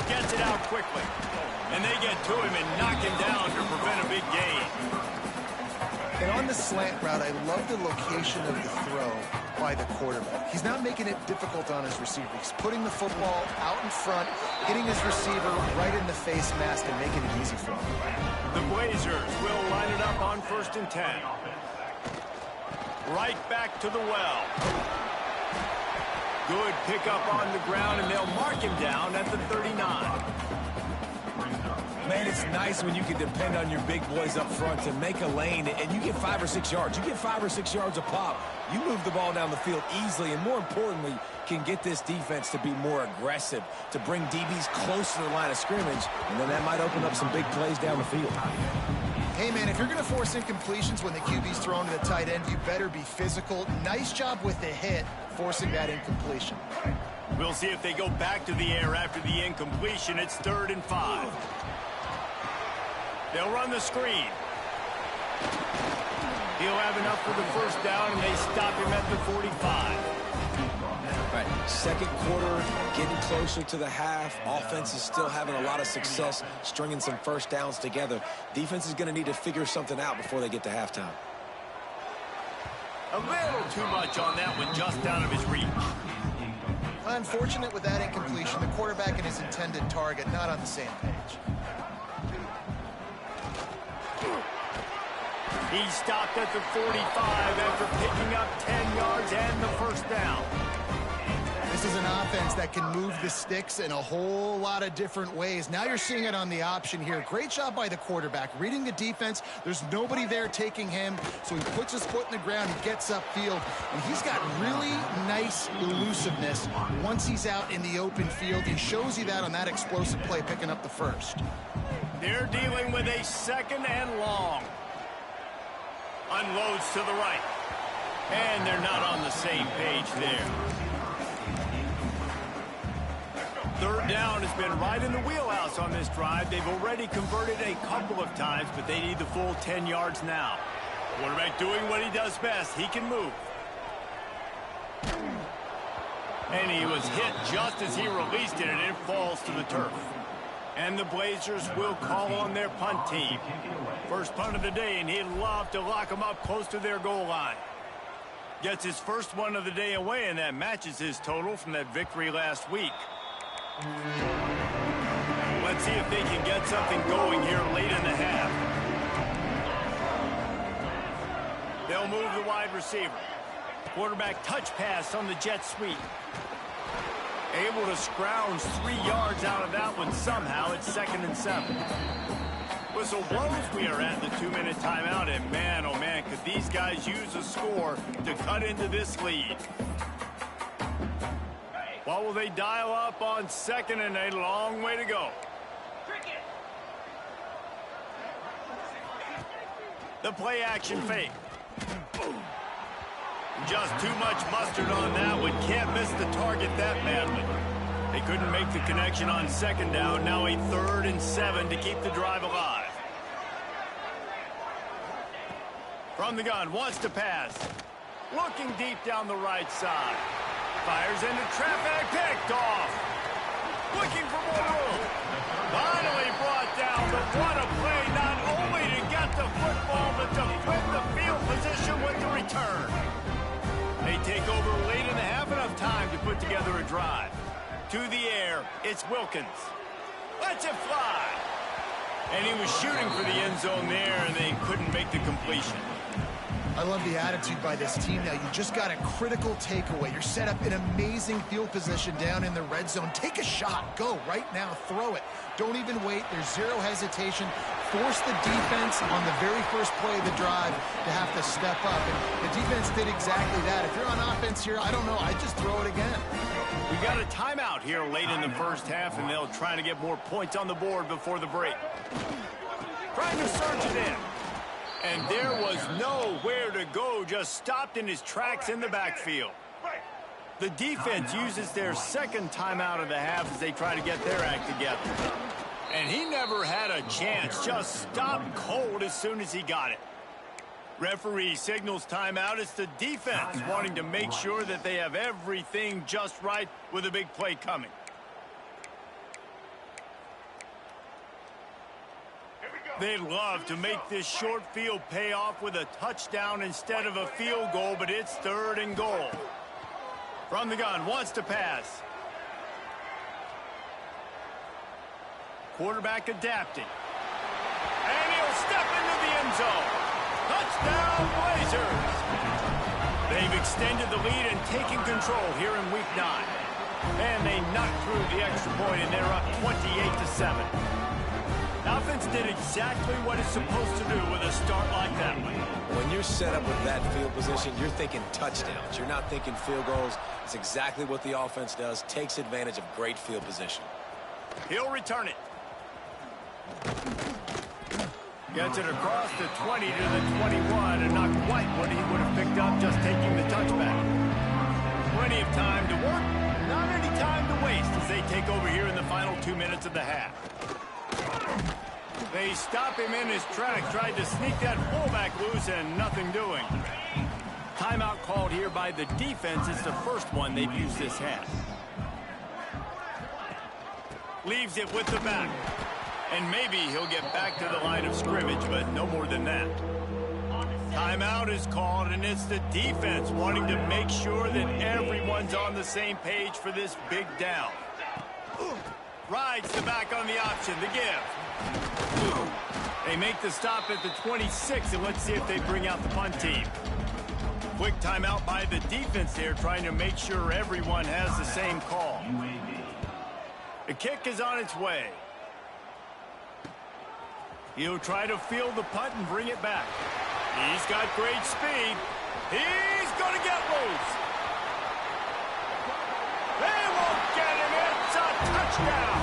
Gets it out quickly. And they get to him and knock him down to prevent a big gain. And on the slant route, I love the location of the throw by the quarterback. He's not making it difficult on his receiver. He's putting the football out in front, hitting his receiver right in the face mask and making it easy for him. The Blazers will line it up on 1st and 10. Right back to the well. Good pickup on the ground, and they'll mark him down at the 39. Man, it's nice when you can depend on your big boys up front to make a lane, and you get 5 or 6 yards. You get 5 or 6 yards a pop. You move the ball down the field easily, and more importantly, can get this defense to be more aggressive, to bring DBs close to the line of scrimmage, and then that might open up some big plays down the field. Hey, man, if you're going to force incompletions when the QB's thrown to the tight end, you better be physical. Nice job with the hit, forcing that incompletion. We'll see if they go back to the air after the incompletion. It's 3rd and 5. They'll run the screen. He'll have enough for the first down, and they stop him at the 45. Right, second quarter, getting closer to the half. Offense is still having a lot of success stringing some first downs together. Defense is going to need to figure something out before they get to halftime. A little too much on that one, just out of his reach. Unfortunate with that incompletion. The quarterback and his intended target not on the same page. He stopped at the 45 after picking up 10 yards and the first down. This is an offense that can move the sticks in a whole lot of different ways. Now you're seeing it on the option here. Great job by the quarterback. Reading the defense, there's nobody there taking him, so he puts his foot in the ground, he gets upfield, and he's got really nice elusiveness once he's out in the open field. He shows you that on that explosive play, picking up the first. They're dealing with a second and long. Unloads to the right. And they're not on the same page there. Third down has been right in the wheelhouse on this drive. They've already converted a couple of times, but they need the full 10 yards now. Quarterback doing what he does best. He can move. And he was hit just as he released it, and it falls to the turf. And the Blazers will call on their punt team. First punt of the day, and he'd love to lock them up close to their goal line. Gets his first one of the day away, and that matches his total from that victory last week. Let's see if they can get something going here late in the half. They'll move the wide receiver. Quarterback touch pass on the jet sweep. Able to scrounge 3 yards out of that one somehow. It's 2nd and 7. Whistle blows. We are at the 2-minute timeout, and man, oh man, could these guys use a score to cut into this lead. What will they dial up on 2nd and a long way to go? The play action fake. Just too much mustard on that one. Can't miss the target that badly. They couldn't make the connection on 2nd down. Now a 3rd and 7 to keep the drive alive. From the gun, wants to pass. Looking deep down the right side. Fires into traffic, picked off. Looking for more room. Finally brought down, but what a play, not only to get the football, but to flip the field position with the return. They take over late in the half, enough time to put together a drive. To the air, it's Wilkins. Lets it fly. And he was shooting for the end zone there, and they couldn't make the completion. I love the attitude by this team now. You just got a critical takeaway. You're set up in amazing field position down in the red zone. Take a shot. Go right now. Throw it. Don't even wait. There's zero hesitation. Force the defense on the very first play of the drive to have to step up. And the defense did exactly that. If you're on offense here, I don't know. I just throw it again. We got a timeout here late in the first half, and they'll try to get more points on the board before the break. Trying to surge it in. And there was nowhere to go, just stopped in his tracks in the backfield. The defense uses their second timeout of the half as they try to get their act together. And he never had a chance, just stopped cold as soon as he got it. Referee signals timeout. It's the defense wanting to make sure that they have everything just right with a big play coming. They'd love to make this short field pay off with a touchdown instead of a field goal, but it's 3rd and goal. From the gun, wants to pass. Quarterback adapting. And he'll step into the end zone. Touchdown, Blazers! They've extended the lead and taken control here in Week 9. And they knocked through the extra point, and they're up 28-7. The offense did exactly what it's supposed to do with a start like that one. When you're set up with that field position, you're thinking touchdowns. You're not thinking field goals. It's exactly what the offense does. Takes advantage of great field position. He'll return it. Gets it across the 20 to the 21, and not quite what he would have picked up just taking the touchback. Plenty of time to work, not any time to waste as they take over here in the final 2 minutes of the half. They stop him in his tracks, tried to sneak that fullback loose, and nothing doing. Timeout called here by the defense. It's the first one they've used this half. Leaves it with the back. And maybe he'll get back to the line of scrimmage, but no more than that. Timeout is called, and it's the defense wanting to make sure that everyone's on the same page for this big down. Rides the back on the option, the give. They make the stop at the 26, and let's see if they bring out the punt team. Quick timeout by the defense there, trying to make sure everyone has the same call. The kick is on its way. He'll try to field the punt and bring it back. He's got great speed. He's going to get loose. They won't get him. It's a touchdown.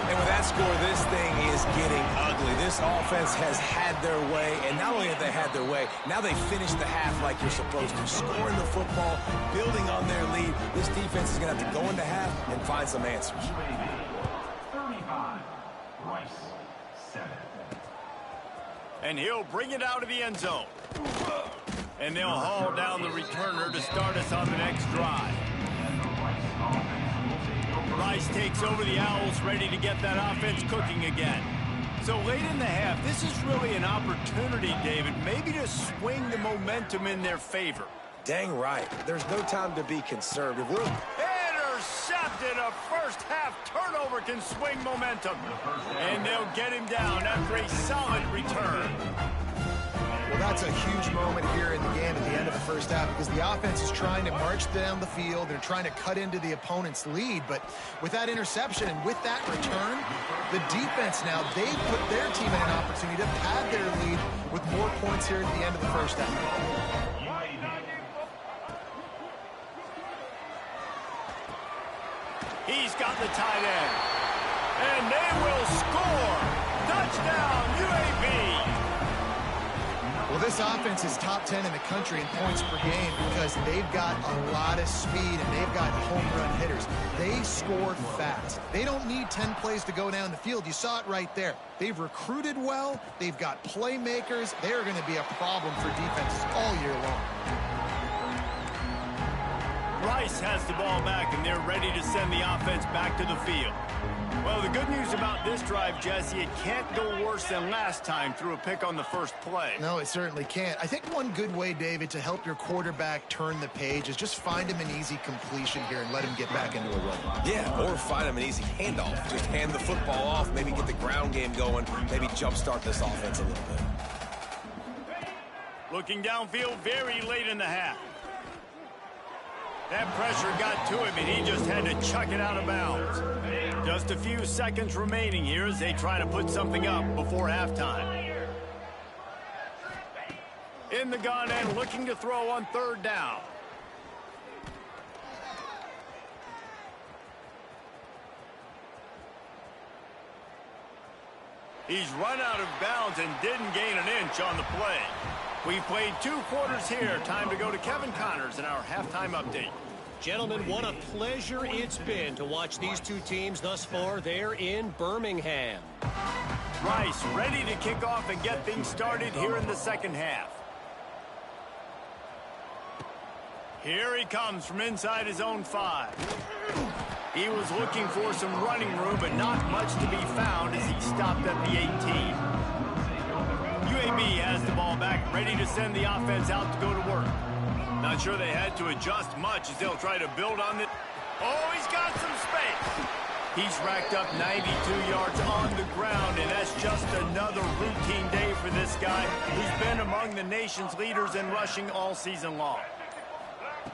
And with that score, this thing is getting ugly. This offense has had their way, and not only have they had their way, now they finish the half like you're supposed to. Scoring the football, building on their lead. This defense is going to have to go into half and find some answers. 35, Rice, 7. And he'll bring it out of the end zone. And they'll haul down the returner to start us on the next drive. Rice takes over the Owls, ready to get that offense cooking again. So late in the half, this is really an opportunity, David, maybe to swing the momentum in their favor. Dang right. There's no time to be conservative. Intercepted. A first half turnover can swing momentum. And they'll get him down after a solid return. Well, that's a huge moment here in the game at the end of the first half because the offense is trying to march down the field. They're trying to cut into the opponent's lead. But with that interception and with that return, the defense now, they put their team in an opportunity to pad their lead with more points here at the end of the first half. He's got the tight end. And they will score. Touchdown, UAB. Well, this offense is top 10 in the country in points per game because they've got a lot of speed and they've got home run hitters. They score fast. They don't need 10 plays to go down the field. You saw it right there. They've recruited well. They've got playmakers. They're going to be a problem for defenses all year long. Rice has the ball back, and they're ready to send the offense back to the field. Well, the good news about this drive, Jesse, it can't go worse than last time through a pick on the first play. No, it certainly can't. I think one good way, David, to help your quarterback turn the page is just find him an easy completion here and let him get back into a run. Yeah, or find him an easy handoff. Just hand the football off, maybe get the ground game going, maybe jumpstart this offense a little bit. Looking downfield very late in the half. That pressure got to him, and he just had to chuck it out of bounds. Just a few seconds remaining here as they try to put something up before halftime. In the gun and looking to throw on third down. He's run out of bounds and didn't gain an inch on the play. We've played 2 quarters here. Time to go to Kevin Connors in our halftime update. Gentlemen, what a pleasure it's been to watch these two teams thus far. They're in Birmingham. Rice ready to kick off and get things started here in the second half. Here he comes from inside his own 5. He was looking for some running room, but not much to be found as he stopped at the 18. UAB has the ball back, ready to send the offense out to go to work. Not sure they had to adjust much as they'll try to build on it. Oh, he's got some space. He's racked up 92 yards on the ground, and that's just another routine day for this guy who's been among the nation's leaders in rushing all season long.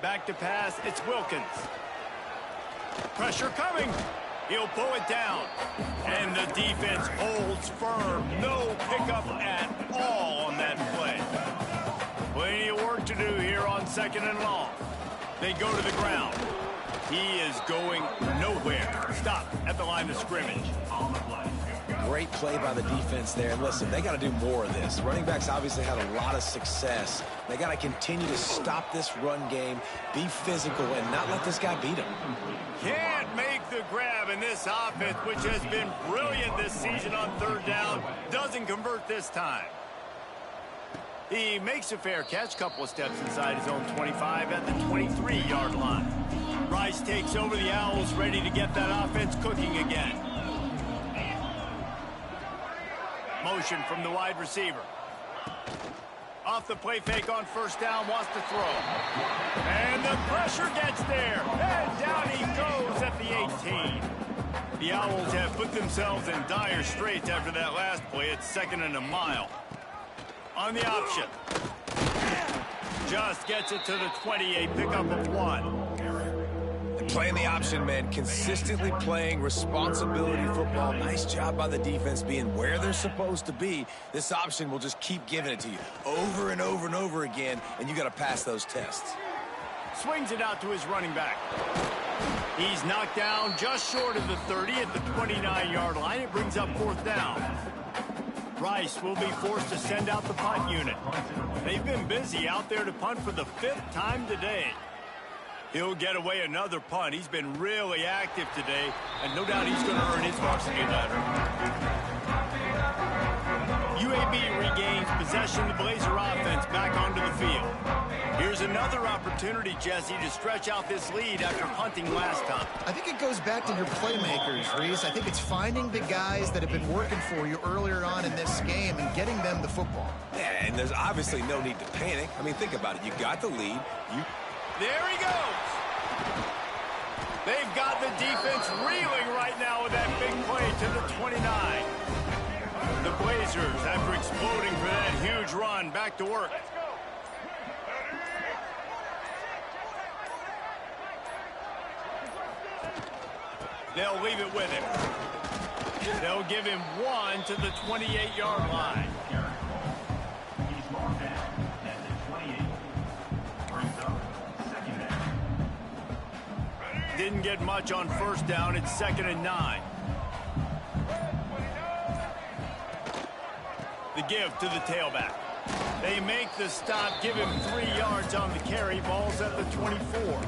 Back to pass, it's Wilkins. Pressure coming. He'll pull it down. And the defense holds firm. No pickup at all on that play. Plenty of work to do here on second and long. They go to the ground. He is going nowhere. Stop at the line of scrimmage. Great play by the defense there. And listen, they got to do more of this. Running backs obviously had a lot of success. They got to continue to stop this run game, be physical, and not let this guy beat him. Can't make the grab, and this offense, which has been brilliant this season on third down, doesn't convert this time. He makes a fair catch, couple of steps inside his own 25 at the 23-yard line. Rice takes over the Owls, ready to get that offense cooking again. Motion from the wide receiver. Off the play fake on first down, wants to throw. And the pressure gets there. And down he goes at the 18. The Owls have put themselves in dire straits after that last play. It's 2nd and a mile. On the option. Just gets it to the 28, pickup of 1. Playing the option, man, consistently playing responsibility football. Nice job by the defense being where they're supposed to be. This option will just keep giving it to you over and over and over again, and you got to pass those tests. Swings it out to his running back. He's knocked down just short of the 30 at the 29-yard line. It brings up 4th down. Rice will be forced to send out the punt unit. They've been busy out there to punt for the 5th time today. He'll get away another punt. He's been really active today, and no doubt he's going to earn his varsity letter. UAB regains possession of the Blazer offense back onto the field. Here's another opportunity, Jesse, to stretch out this lead after punting last time. I think it goes back to your playmakers, Reese. I think it's finding the guys that have been working for you earlier on in this game and getting them the football. Yeah, and there's obviously no need to panic. I mean, think about it. You got the lead. There he goes. They've got the defense reeling right now with that big play to the 29. The Blazers, after exploding for that huge run, back to work. They'll leave it with him. They'll give him 1 to the 28-yard line. He's marked down at the 28. Brings up 2nd down. Didn't get much on first down. It's 2nd and 9. The give to the tailback. They make the stop, give him 3 yards on the carry. Ball's at the 24.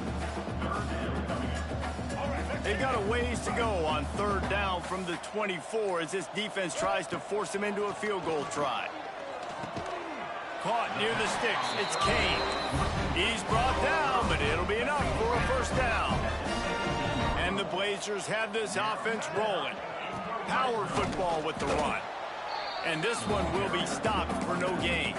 They've got a ways to go on 3rd down from the 24 as this defense tries to force him into a field goal try. Caught near the sticks. It's Kane. He's brought down, but it'll be enough for a 1st down. And the Blazers have this offense rolling. Power football with the run. And this one will be stopped for no gain.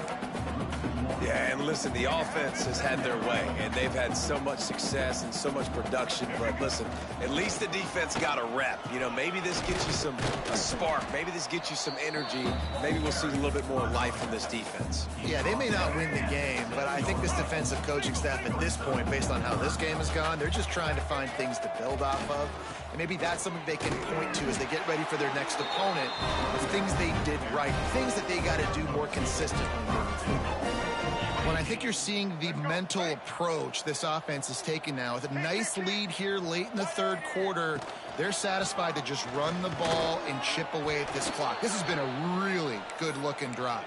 Yeah, and listen, the offense has had their way, and they've had so much success and so much production. But listen, at least the defense got a rep. You know, maybe this gets you a spark. Maybe this gets you some energy. Maybe we'll see a little bit more life from this defense. Yeah, they may not win the game, but I think this defensive coaching staff at this point, based on how this game has gone, they're just trying to find things to build off of. And maybe that's something they can point to as they get ready for their next opponent of things they did right, things that they got to do more consistently moving forward. When I think you're seeing the mental approach this offense is taking now, with a nice lead here late in the 3rd quarter, they're satisfied to just run the ball and chip away at this clock. This has been a really good-looking drive.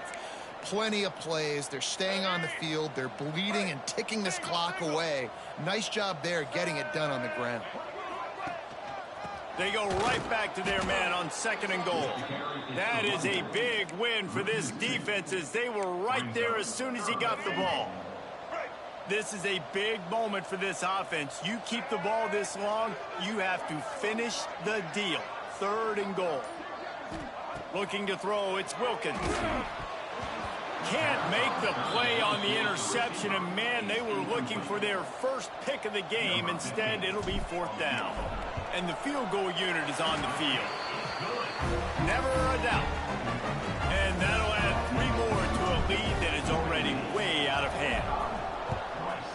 Plenty of plays. They're staying on the field. They're bleeding and ticking this clock away. Nice job there getting it done on the ground. They go right back to their man on 2nd and goal. That is a big win for this defense as they were right there as soon as he got the ball. This is a big moment for this offense. You keep the ball this long, you have to finish the deal. 3rd and goal. Looking to throw, it's Wilkins. Can't make the play on the interception, and man, they were looking for their first pick of the game. Instead, it'll be 4th down. And the field goal unit is on the field. Never a doubt. And that'll add 3 more to a lead that is already way out of hand.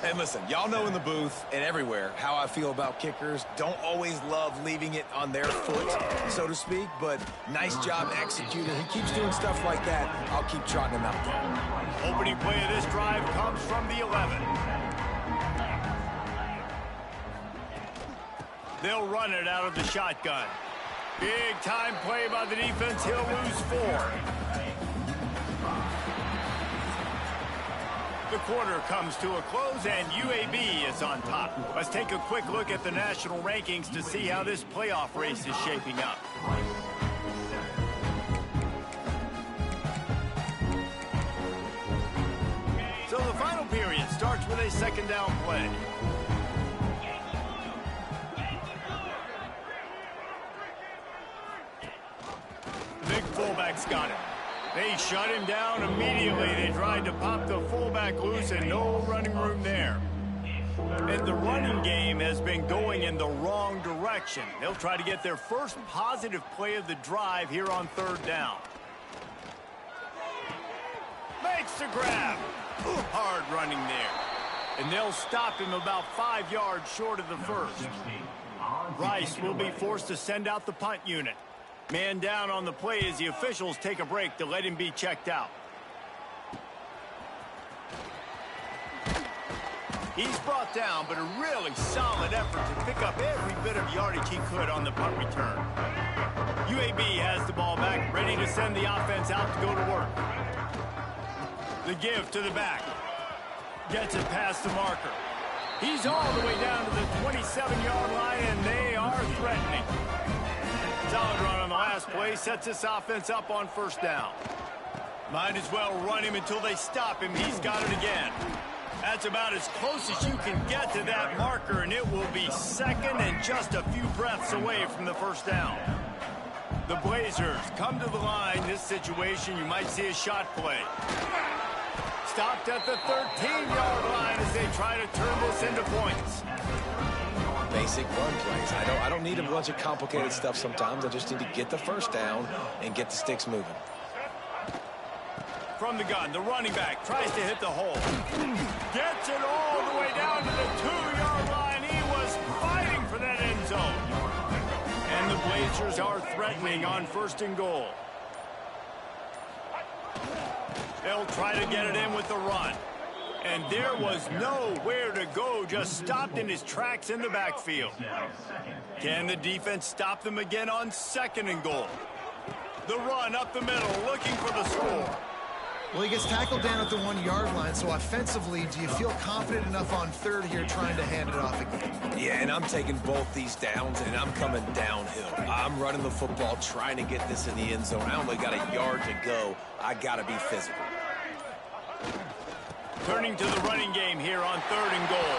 And listen, y'all know in the booth and everywhere how I feel about kickers. Don't always love leaving it on their foot, so to speak, but nice job executing. He keeps doing stuff like that. I'll keep trotting him out there. Opening play of this drive comes from the 11. They'll run it out of the shotgun. Big time play by the defense. He'll lose 4. The quarter comes to a close, and UAB is on top. Let's take a quick look at the national rankings to see how this playoff race is shaping up. So the final period starts with a 2nd down play. Big fullback's got it. They shut him down immediately. They tried to pop the fullback loose and no running room there. And the running game has been going in the wrong direction. They'll try to get their first positive play of the drive here on third down. Makes the grab. Hard running there. And they'll stop him about 5 yards short of the first. Rice will be forced to send out the punt unit. Man down on the play as the officials take a break to let him be checked out. He's brought down, but a really solid effort to pick up every bit of yardage he could on the punt return. UAB has the ball back, ready to send the offense out to go to work. The give to the back. Gets it past the marker. He's all the way down to the 27-yard line, and they are threatening. Solid run on the last play, sets this offense up on first down. Might as well run him until they stop him. He's got it again. That's about as close as you can get to that marker, and it will be second and just a few breaths away from the first down. The Blazers come to the line. This situation, you might see a shot play. Stopped at the 13-yard line as they try to turn this into points. Basic run plays. I don't need a bunch of complicated stuff sometimes. I just need to get the first down and get the sticks moving. From the gun, the running back tries to hit the hole. Gets it all the way down to the 2-yard line. He was fighting for that end zone. And the Blazers are threatening on first and goal. They'll try to get it in with the run. And there was nowhere to go, just stopped in his tracks in the backfield. Can the defense stop them again on second and goal? The run up the middle, looking for the score. Well, he gets tackled down at the 1-yard line, so offensively, do you feel confident enough on third here trying to hand it off again? Yeah, and I'm taking both these downs, and I'm coming downhill. I'm running the football, trying to get this in the end zone. I only got a yard to go. I got to be physical. Turning to the running game here on third and goal.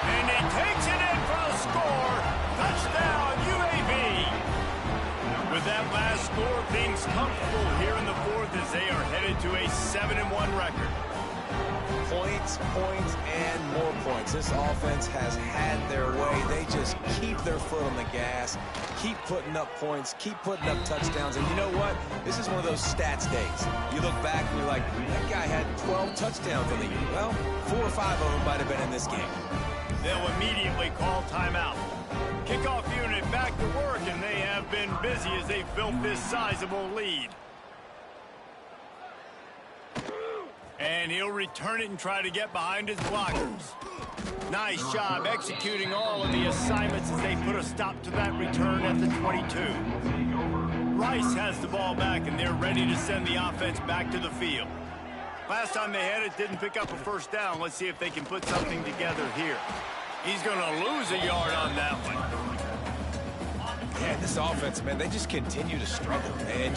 And he takes it in for a score. Touchdown, UAB. With that last score, things comfortable here in the fourth as they are headed to a 7-1 record. Points, points, and more points. This offense has had their way. They just keep their foot on the gas, keep putting up points, keep putting up touchdowns. And you know what? This is one of those stats days. You look back and you're like, that guy had 12 touchdowns in the year. Well, 4 or 5 of them might have been in this game. They'll immediately call timeout. Kickoff unit back to work, and they have been busy as they've built this sizable lead. And he'll return it and try to get behind his blockers. Nice job executing all of the assignments as they put a stop to that return at the 22. Rice has the ball back, and they're ready to send the offense back to the field. Last time they had it, didn't pick up a first down. Let's see if they can put something together here. He's going to lose a yard on that one. Yeah, this offense, man, they just continue to struggle. And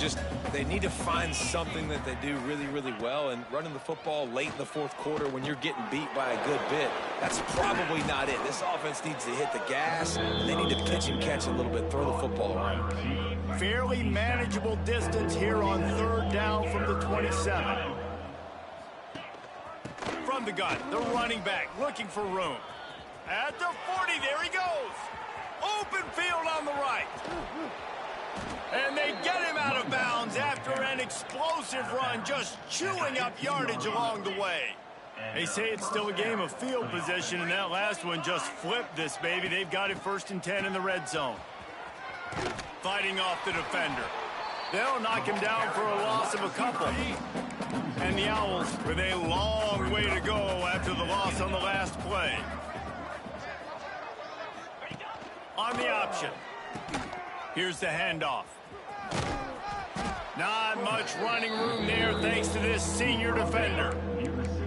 they need to find something that they do really, really well. And running the football late in the fourth quarter when you're getting beat by a good bit, that's probably not it. This offense needs to hit the gas, and they need to pitch and catch a little bit, throw the football around. Fairly manageable distance here on third down from the 27. From the gun, the running back looking for room. At the 40, there he goes. Open field on the right. And they get him out of bounds after an explosive run, just chewing up yardage along the way. They say it's still a game of field position, and that last one just flipped this baby. They've got it 1st and 10 in the red zone. Fighting off the defender. They'll knock him down for a loss of a couple. And the Owls with a long way to go after the loss on the last play. On the option. Here's the handoff. Not much running room there thanks to this senior defender.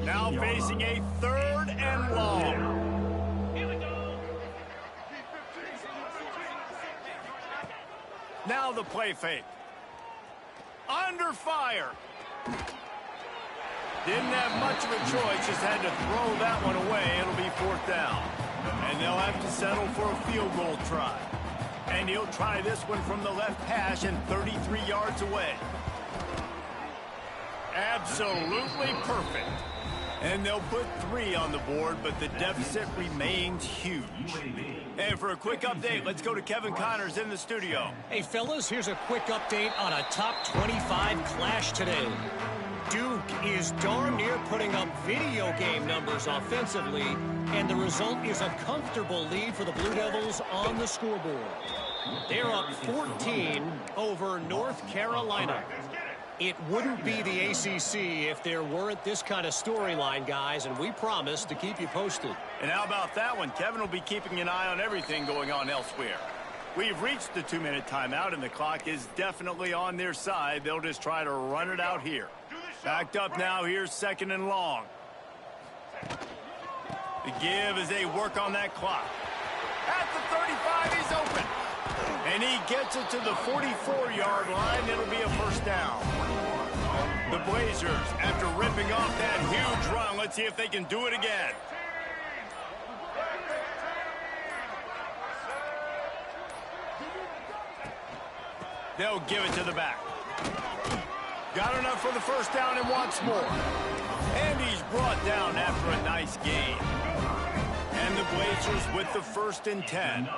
Now facing a 3rd and long. Now the play fake. Under fire. Didn't have much of a choice, just had to throw that one away. It'll be 4th down. And they'll have to settle for a field goal try. And he'll try this one from the left hash and 33 yards away. Absolutely perfect. And they'll put 3 on the board, but the deficit remains huge. And for a quick update, let's go to Kevin Connors in the studio. Hey, fellas, here's a quick update on a top 25 clash today. Duke is darn near putting up video game numbers offensively, and the result is a comfortable lead for the Blue Devils on the scoreboard. They're up 14 over North Carolina. It wouldn't be the ACC if there weren't this kind of storyline, guys, and we promise to keep you posted. And how about that one? Kevin will be keeping an eye on everything going on elsewhere. We've reached the 2-minute timeout, and the clock is definitely on their side. They'll just try to run it out here. Backed up now. Here's 2nd and long. The give as they work on that clock. At the 35, he's open. And he gets it to the 44-yard line. It'll be a first down. The Blazers, after ripping off that huge run, let's see if they can do it again. They'll give it to the back. Got enough for the first down and wants more. And he's brought down after a nice gain. And the Blazers with the 1st and 10.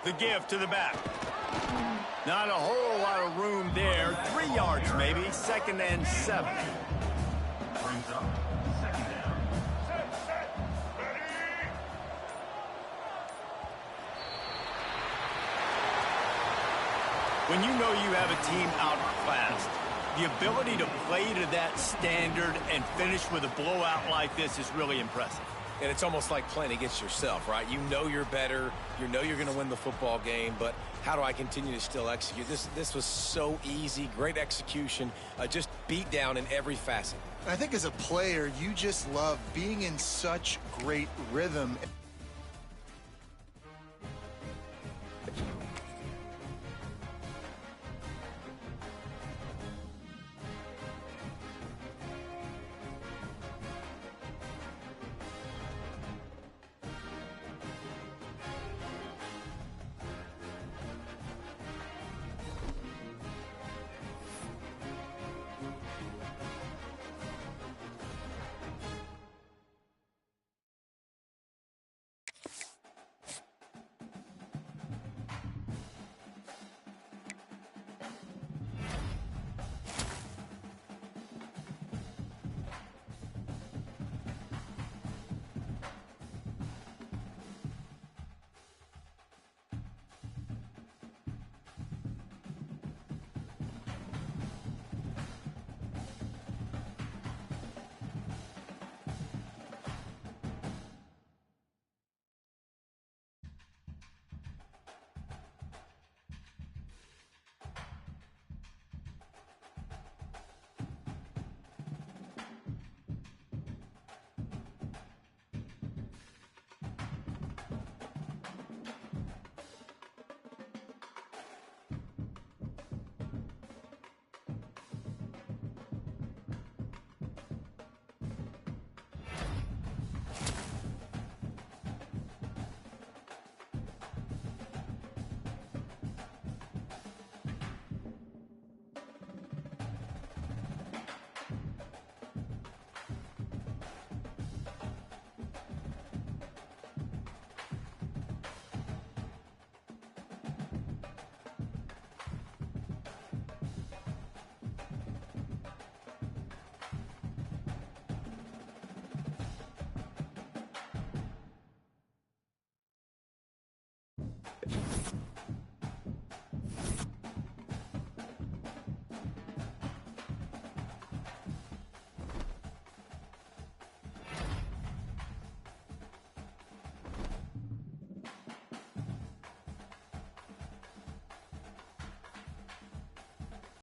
The give to the back. Not a whole lot of room there. 3 yards maybe. 2nd and 7. Brings up 2nd down. When you know you have a team outclassed, the ability to play to that standard and finish with a blowout like this is really impressive. And it's almost like playing against yourself, right? You know you're better. You know you're going to win the football game, but how do I continue to still execute? This was so easy, great execution, just beat down in every facet. I think as a player, you just love being in such great rhythm.